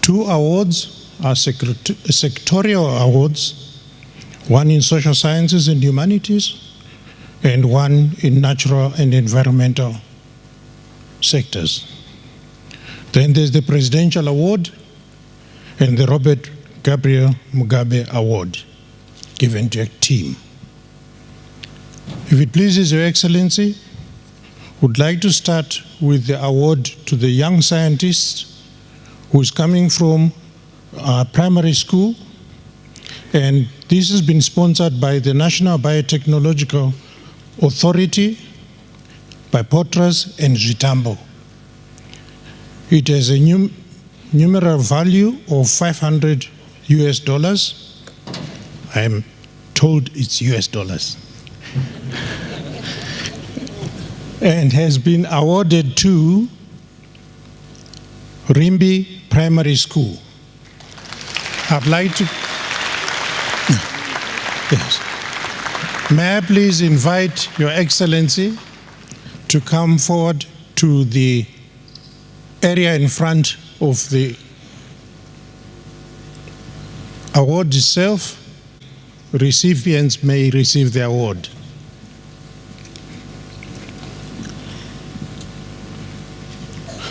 2 awards are sectorial awards, one in social sciences and humanities, and one in natural and environmental sectors. Then there's the Presidential Award and the Robert Gabriel Mugabe Award, given to a team. If it pleases Your Excellency, would like to start with the award to the young scientist who is coming from primary school, and this has been sponsored by the National Biotechnological Authority, by Potras and Zitambo. It has a numeral value of $500 US. I am told it's US dollars. And has been awarded to Rimbi Primary School. I'd like to, yes. May I please invite Your Excellency to come forward to the area in front of the award itself. Recipients may receive the award.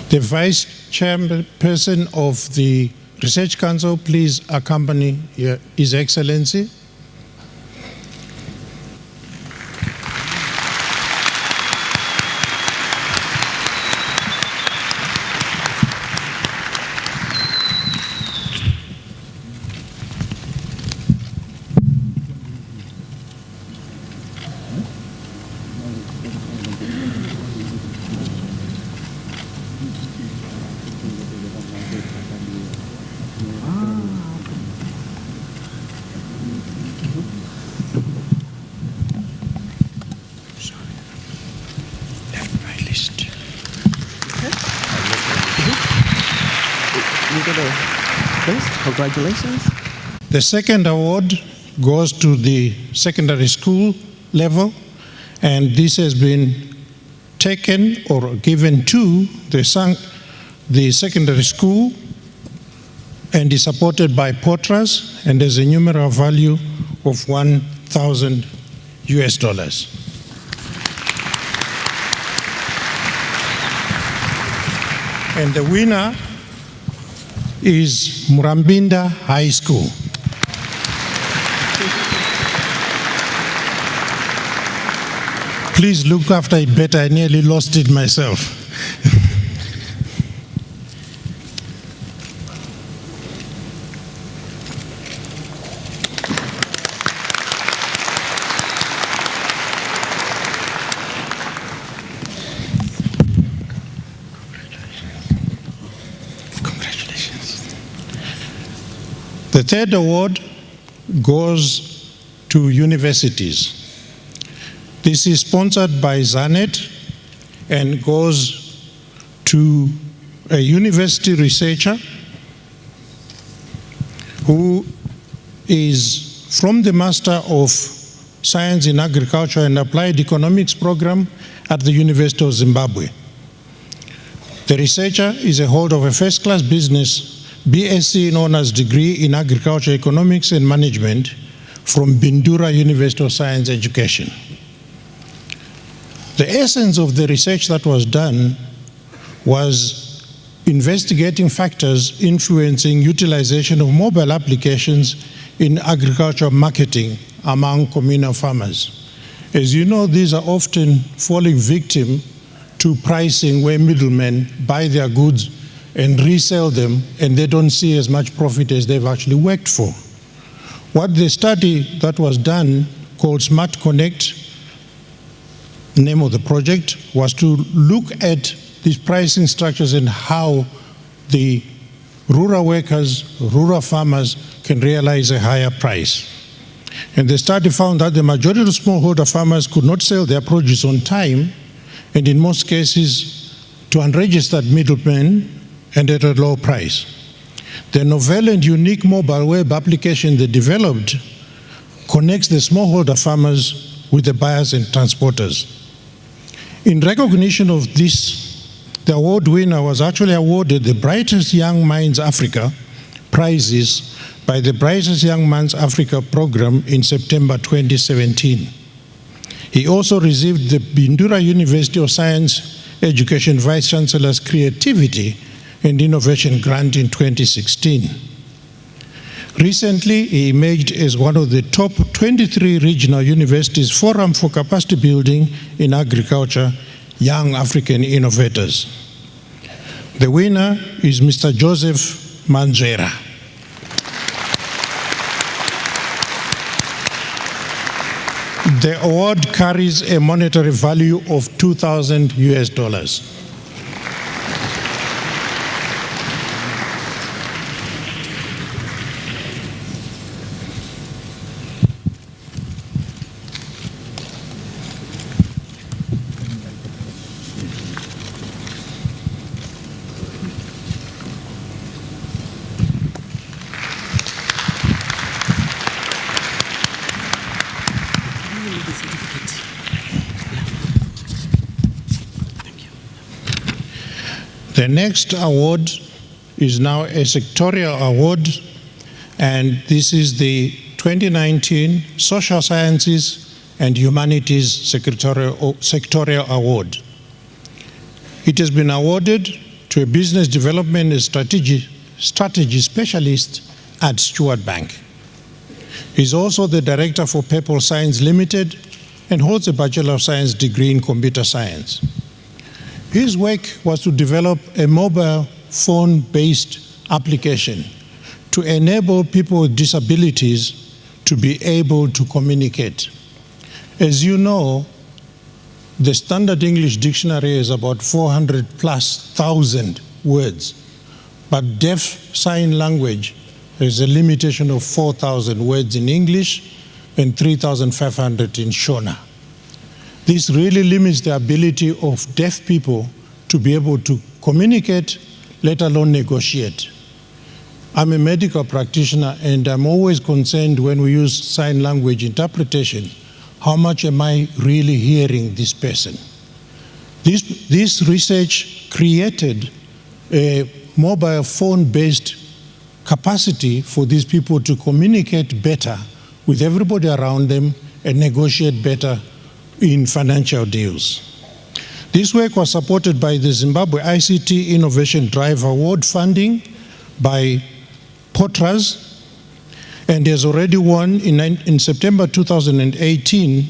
The Vice Chairperson of the Research Council, please accompany His Excellency. Congratulations. The second award goes to the secondary school level, and this has been taken or given to the secondary school and is supported by Potras and has a numeral value of $1,000 US. And the winner is Murambinda High School. Please look after it better. I nearly lost it myself. The third award goes to universities. This is sponsored by Zanet and goes to a university researcher who is from the Master of Science in Agriculture and Applied Economics program at the University of Zimbabwe. The researcher is a holder of a first-class business BSc in honors degree in agriculture, economics and management from Bindura University of Science Education. The essence of the research that was done was investigating factors influencing utilization of mobile applications in agricultural marketing among communal farmers. As you know, these are often falling victim to pricing where middlemen buy their goods and resell them, and they don't see as much profit as they've actually worked for. What the study that was done, called Smart Connect, name of the project, was to look at these pricing structures and how the rural workers, rural farmers can realize a higher price. And the study found that the majority of smallholder farmers could not sell their produce on time, and in most cases to unregistered middlemen and at a low price. The novel and unique mobile web application they developed connects the smallholder farmers with the buyers and transporters. In recognition of this, the award winner was actually awarded the Brightest Young Minds Africa prizes by the Brightest Young Minds Africa program in September 2017. He also received the Bindura University of Science Education Vice Chancellor's Creativity and Innovation Grant in 2016. Recently, he emerged as one of the top 23 regional universities' Forum for Capacity Building in Agriculture, Young African Innovators. The winner is Mr. Joseph Manzera. The award carries a monetary value of $2,000. The next award is now a sectorial award, and this is the 2019 Social Sciences and Humanities Sectorial Award. It has been awarded to a business development and strategy specialist at Stewart Bank. He's also the director for Purple Science Limited and holds a Bachelor of Science degree in computer science. His work was to develop a mobile phone-based application to enable people with disabilities to be able to communicate. As you know, the standard English dictionary is about 400,000+ words, but deaf sign language has a limitation of 4,000 words in English and 3,500 in Shona. This really limits the ability of deaf people to be able to communicate, let alone negotiate. I'm a medical practitioner, and I'm always concerned when we use sign language interpretation, how much am I really hearing this person? This research created a mobile phone-based capacity for these people to communicate better with everybody around them and negotiate better in financial deals. This work was supported by the Zimbabwe ICT Innovation Drive Award funding by POTRAS, and has already won in September 2018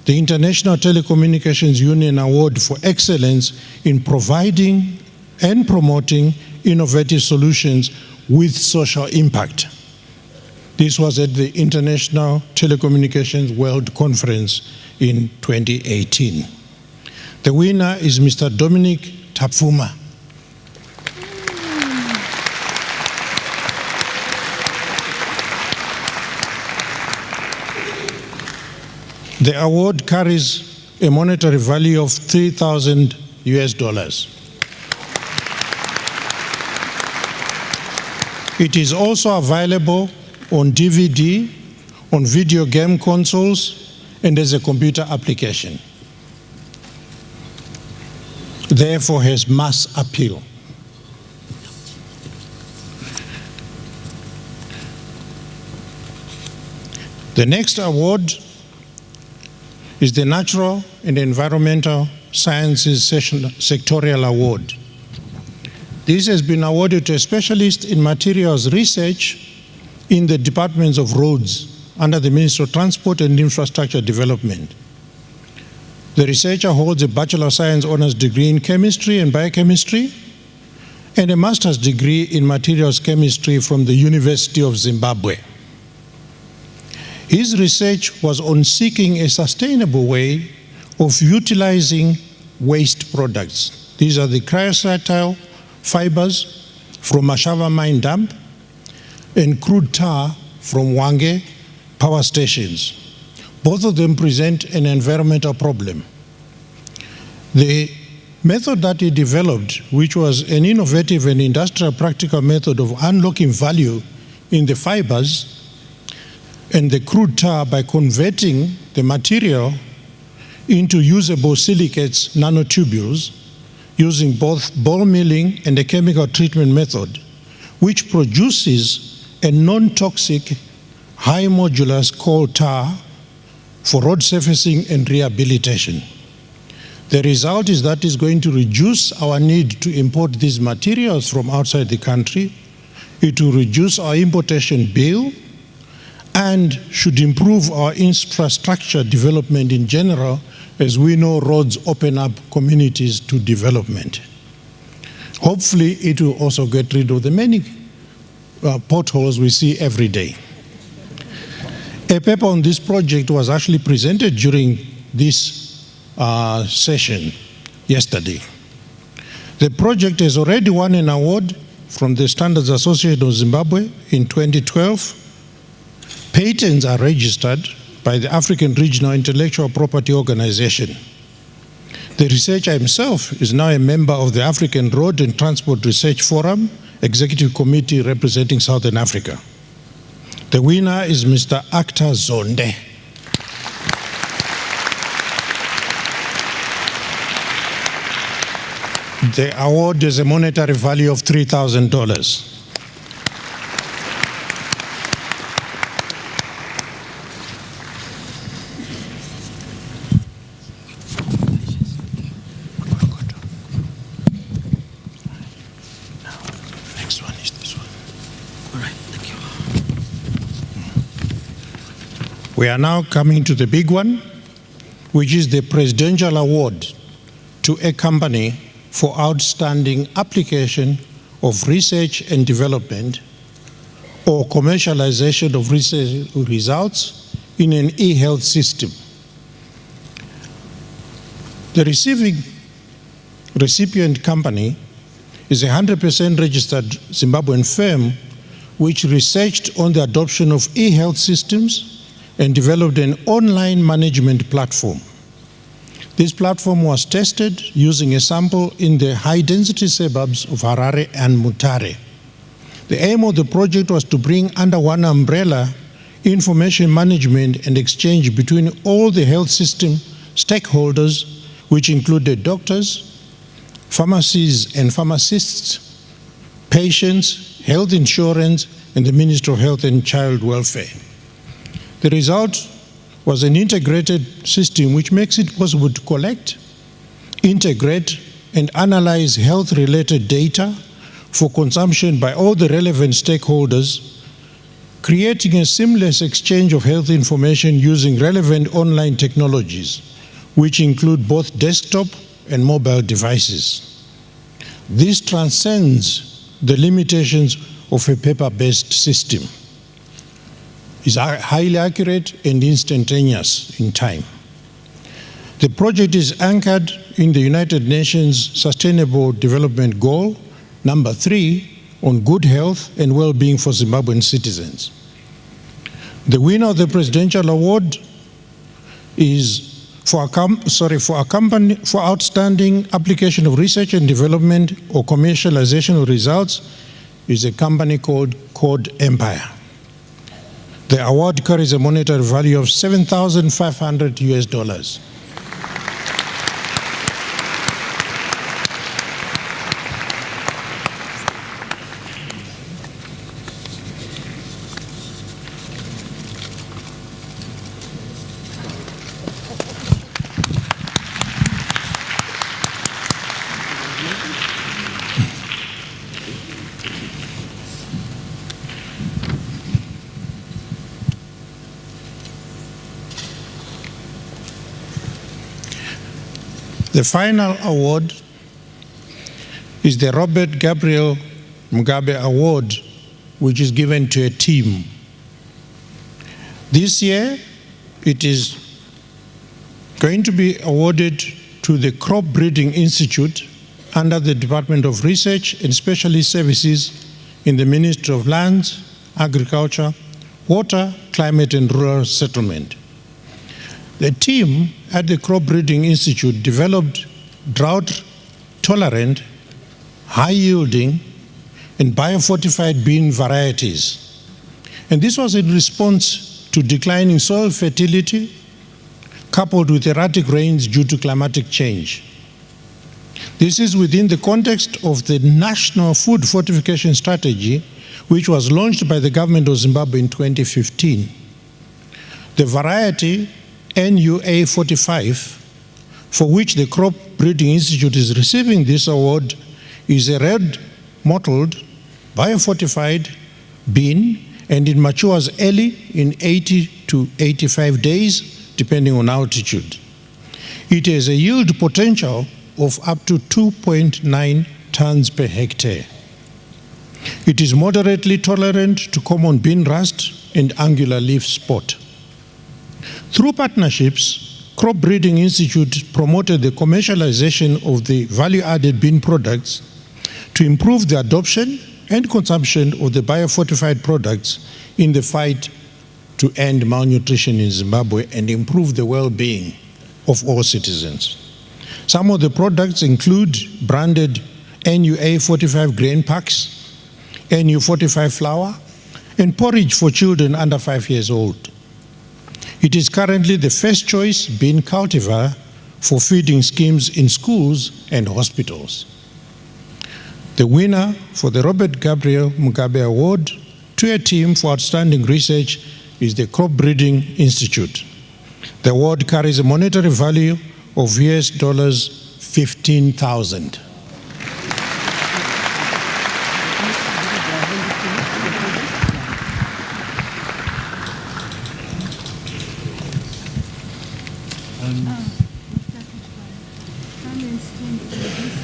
the International Telecommunications Union Award for Excellence in providing and promoting innovative solutions with social impact. This was at the International Telecommunications World Conference in 2018. The winner is Mr. Dominic Tapfuma. The award carries a monetary value of $3,000. It is also available on DVD, on video game consoles, and as a computer application. Therefore has mass appeal. The next award is the Natural and Environmental Sciences Sectorial Award. This has been awarded to a specialist in materials research in the departments of roads under the Ministry of Transport and Infrastructure Development. The researcher holds a Bachelor of Science Honours degree in Chemistry and Biochemistry and a master's degree in materials chemistry from the University of Zimbabwe. His research was on seeking a sustainable way of utilizing waste products. These are the cryosatile fibers from Mashava mine dump and crude tar from Wange power stations. Both of them present an environmental problem. The method that he developed, which was an innovative and industrial practical method of unlocking value in the fibers and the crude tar by converting the material into usable silicates nanotubules using both ball milling and a chemical treatment method, which produces a non-toxic high modulus coal tar for road surfacing and rehabilitation. The result is that it's going to reduce our need to import these materials from outside the country. It will reduce our importation bill and should improve our infrastructure development in general. As we know, roads open up communities to development. Hopefully, it will also get rid of the many potholes we see every day. A paper on this project was actually presented during this session yesterday. The project has already won an award from the Standards Association of Zimbabwe in 2012. Patents are registered by the African Regional Intellectual Property Organization. The researcher himself is now a member of the African Road and Transport Research Forum Executive Committee representing Southern Africa. The winner is Mr. Akhtar Zonde. The award is a monetary value of $3,000. Next one is this one. All right, thank you. We are now coming to the big one, which is the Presidential Award to a company for outstanding application of research and development or commercialization of research results in an e-health system. The recipient company is a 100% registered Zimbabwean firm which researched on the adoption of e-health systems and developed an online management platform. This platform was tested using a sample in the high-density suburbs of Harare and Mutare. The aim of the project was to bring under one umbrella information management and exchange between all the health system stakeholders, which included doctors, pharmacies and pharmacists, patients, health insurance, and the Ministry of Health and Child Welfare. The result was an integrated system which makes it possible to collect, integrate, and analyze health-related data for consumption by all the relevant stakeholders, creating a seamless exchange of health information using relevant online technologies, which include both desktop and mobile devices. This transcends the limitations of a paper-based system. It's highly accurate and instantaneous in time. The project is anchored in the United Nations Sustainable Development Goal, number 3, on good health and well-being for Zimbabwean citizens. The winner of the Presidential Award is for outstanding application of research and development or commercialization of results is a company called Code Empire. The award carries a monetary value of $7,500 US. The final award is the Robert Gabriel Mugabe Award, which is given to a team. This year, it is going to be awarded to the Crop Breeding Institute under the Department of Research and Specialist Services in the Ministry of Lands, Agriculture, Water, Climate and Rural Settlement. The team at the Crop Breeding Institute developed drought-tolerant, high-yielding, and biofortified bean varieties. And this was in response to declining soil fertility, coupled with erratic rains due to climatic change. This is within the context of the National Food Fortification Strategy, which was launched by the government of Zimbabwe in 2015. The variety NUA 45, for which the Crop Breeding Institute is receiving this award, is a red mottled, biofortified bean, and it matures early in 80 to 85 days, depending on altitude. It has a yield potential of up to 2.9 tons per hectare. It is moderately tolerant to common bean rust and angular leaf spot. Through partnerships, Crop Breeding Institute promoted the commercialization of the value-added bean products to improve the adoption and consumption of the biofortified products in the fight to end malnutrition in Zimbabwe and improve the well-being of all citizens. Some of the products include branded NUA 45 grain packs, NU 45 flour, and porridge for children under 5 years old. It is currently the first choice bean cultivar for feeding schemes in schools and hospitals. The winner for the Robert Gabriel Mugabe Award to a team for outstanding research is the Crop Breeding Institute. The award carries a monetary value of US dollars 15,000.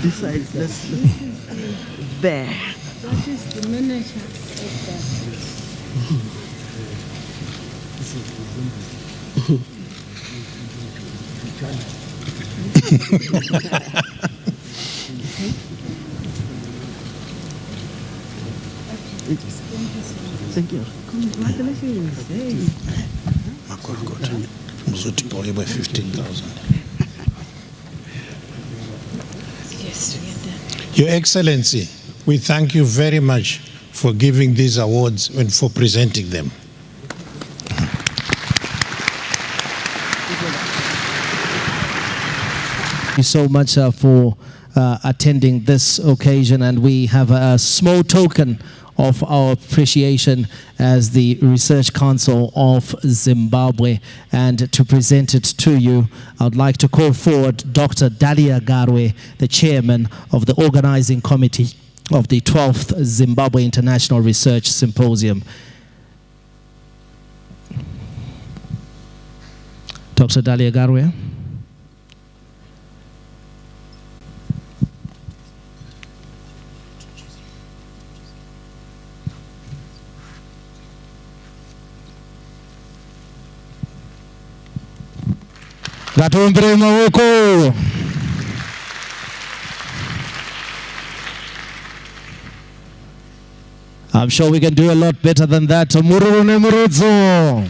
This side, let's there. That is the manager of Thank you. Congratulations. Hey. Multiple by 15,000. Yes, we are done. Your Excellency, we thank you very much for giving these awards and for presenting them. Thank you so much for attending this occasion, and we have a small token of our appreciation as the Research Council of Zimbabwe. And to present it to you, I would like to call forward Dr. Dalia Garwe, the chairman of the organizing committee of the 12th Zimbabwe International Research Symposium. Dr. Dalia Garwe. Ngatuombere maoko. I'm sure we can do a lot better than that. Mururu ne murudzo.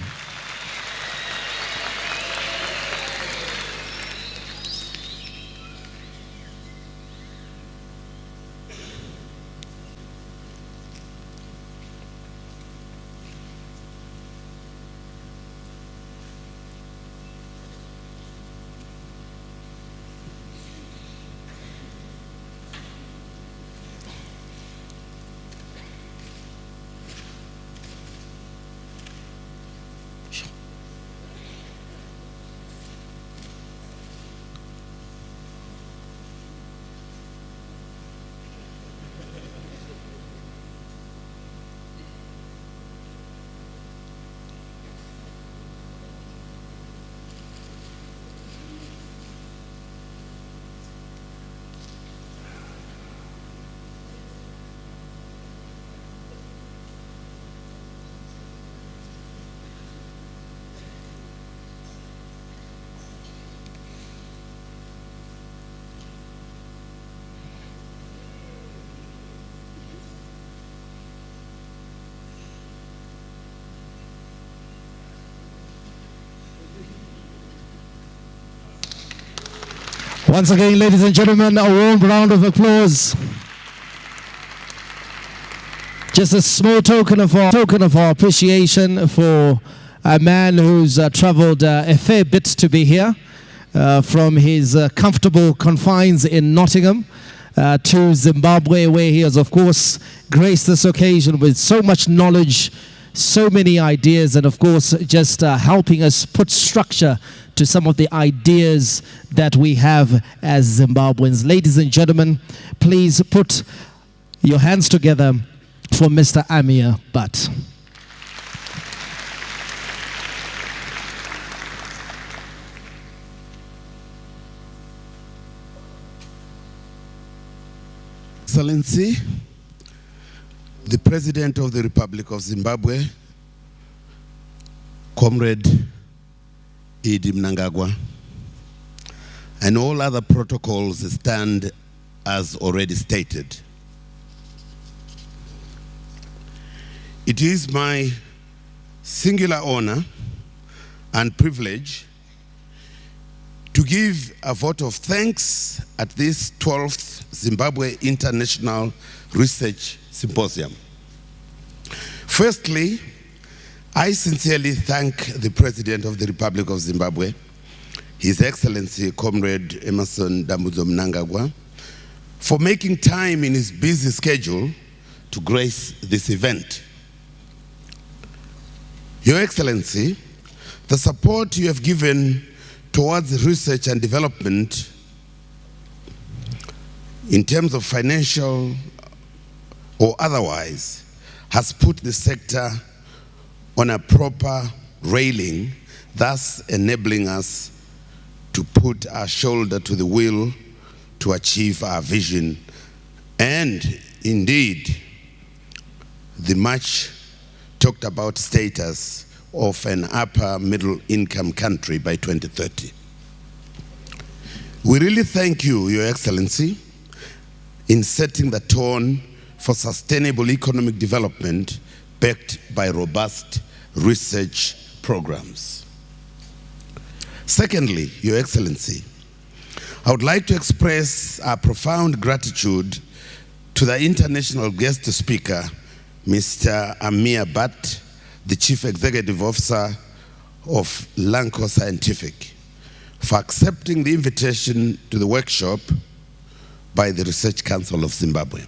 Once again, ladies and gentlemen, a warm round of applause. Just a small token of our appreciation for a man who's traveled a fair bit to be here, from his comfortable confines in Nottingham to Zimbabwe, where he has, of course, graced this occasion with so much knowledge, so many ideas, and of course, just helping us put structure to some of the ideas that we have as Zimbabweans. Ladies and gentlemen, please put your hands together for Mr. Amir Butt. Excellency, the President of the Republic of Zimbabwe, Comrade Idi Mnangagwa, and all other protocols stand as already stated. It is my singular honor and privilege to give a vote of thanks at this 12th Zimbabwe International Research Symposium. Firstly, I sincerely thank the President of the Republic of Zimbabwe, His Excellency Comrade Emmerson Dambudzo Mnangagwa, for making time in his busy schedule to grace this event. Your Excellency, the support you have given towards research and development in terms of financial or otherwise has put the sector on a proper railing, thus enabling us to put our shoulder to the wheel to achieve our vision and indeed the much talked about status of an upper middle income country by 2030. We really thank you, Your Excellency, in setting the tone for sustainable economic development backed by robust research programs. Secondly, Your Excellency, I would like to express our profound gratitude to the international guest speaker, Mr. Amir Butt, the Chief Executive Officer of Lanco Scientific, for accepting the invitation to the workshop by the Research Council of Zimbabwe.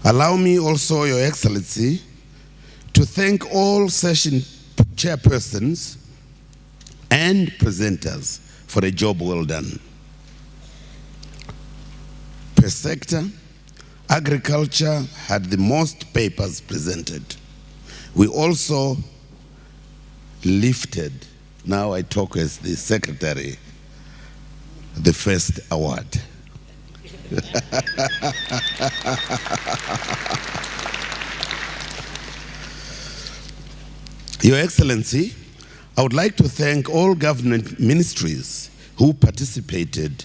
Allow me also, Your Excellency, to thank all session chairpersons and presenters for a job well done. Per sector, agriculture had the most papers presented. We also lifted, now I talk as the secretary, the first award. Your Excellency, I would like to thank all government ministries who participated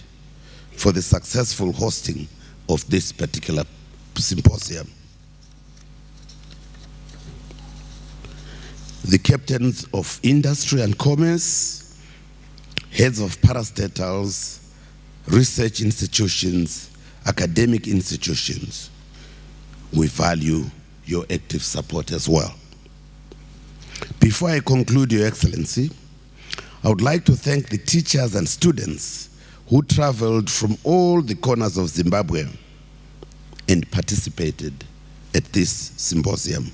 for the successful hosting of this particular symposium. The captains of industry and commerce, heads of parastatals, research institutions, academic institutions, we value your active support as well. Before I conclude, Your Excellency, I would like to thank the teachers and students who traveled from all the corners of Zimbabwe and participated at this symposium.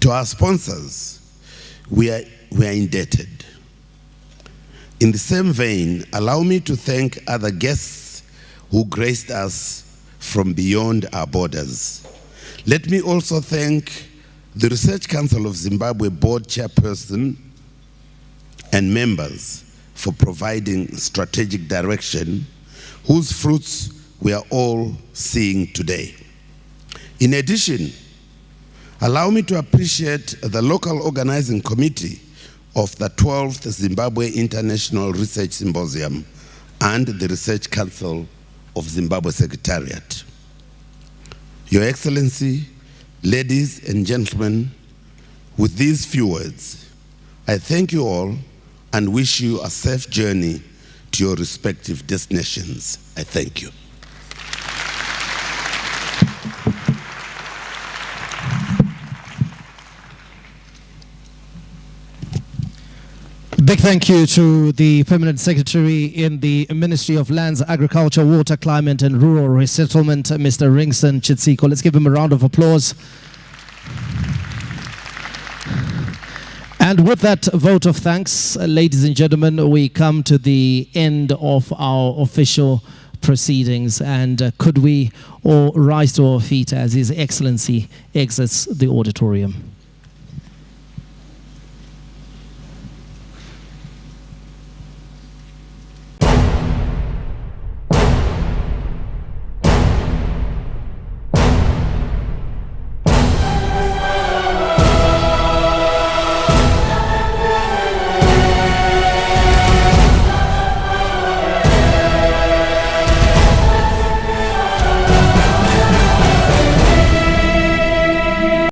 To our sponsors, we are indebted. In the same vein, allow me to thank other guests who graced us from beyond our borders. Let me also thank the Research Council of Zimbabwe Board Chairperson and members for providing strategic direction whose fruits we are all seeing today. In addition, allow me to appreciate the local organizing committee of the 12th Zimbabwe International Research Symposium and the Research Council of Zimbabwe Secretariat. Your Excellency, ladies and gentlemen, with these few words, I thank you all and wish you a safe journey to your respective destinations. I thank you. Big thank you to the Permanent Secretary in the Ministry of Lands, Agriculture, Water, Climate and Rural Resettlement, Mr. Ringson Chitsiko. Let's give him a round of applause. And with that vote of thanks, ladies and gentlemen, we come to the end of our official proceedings. And could we all rise to our feet as His Excellency exits the auditorium?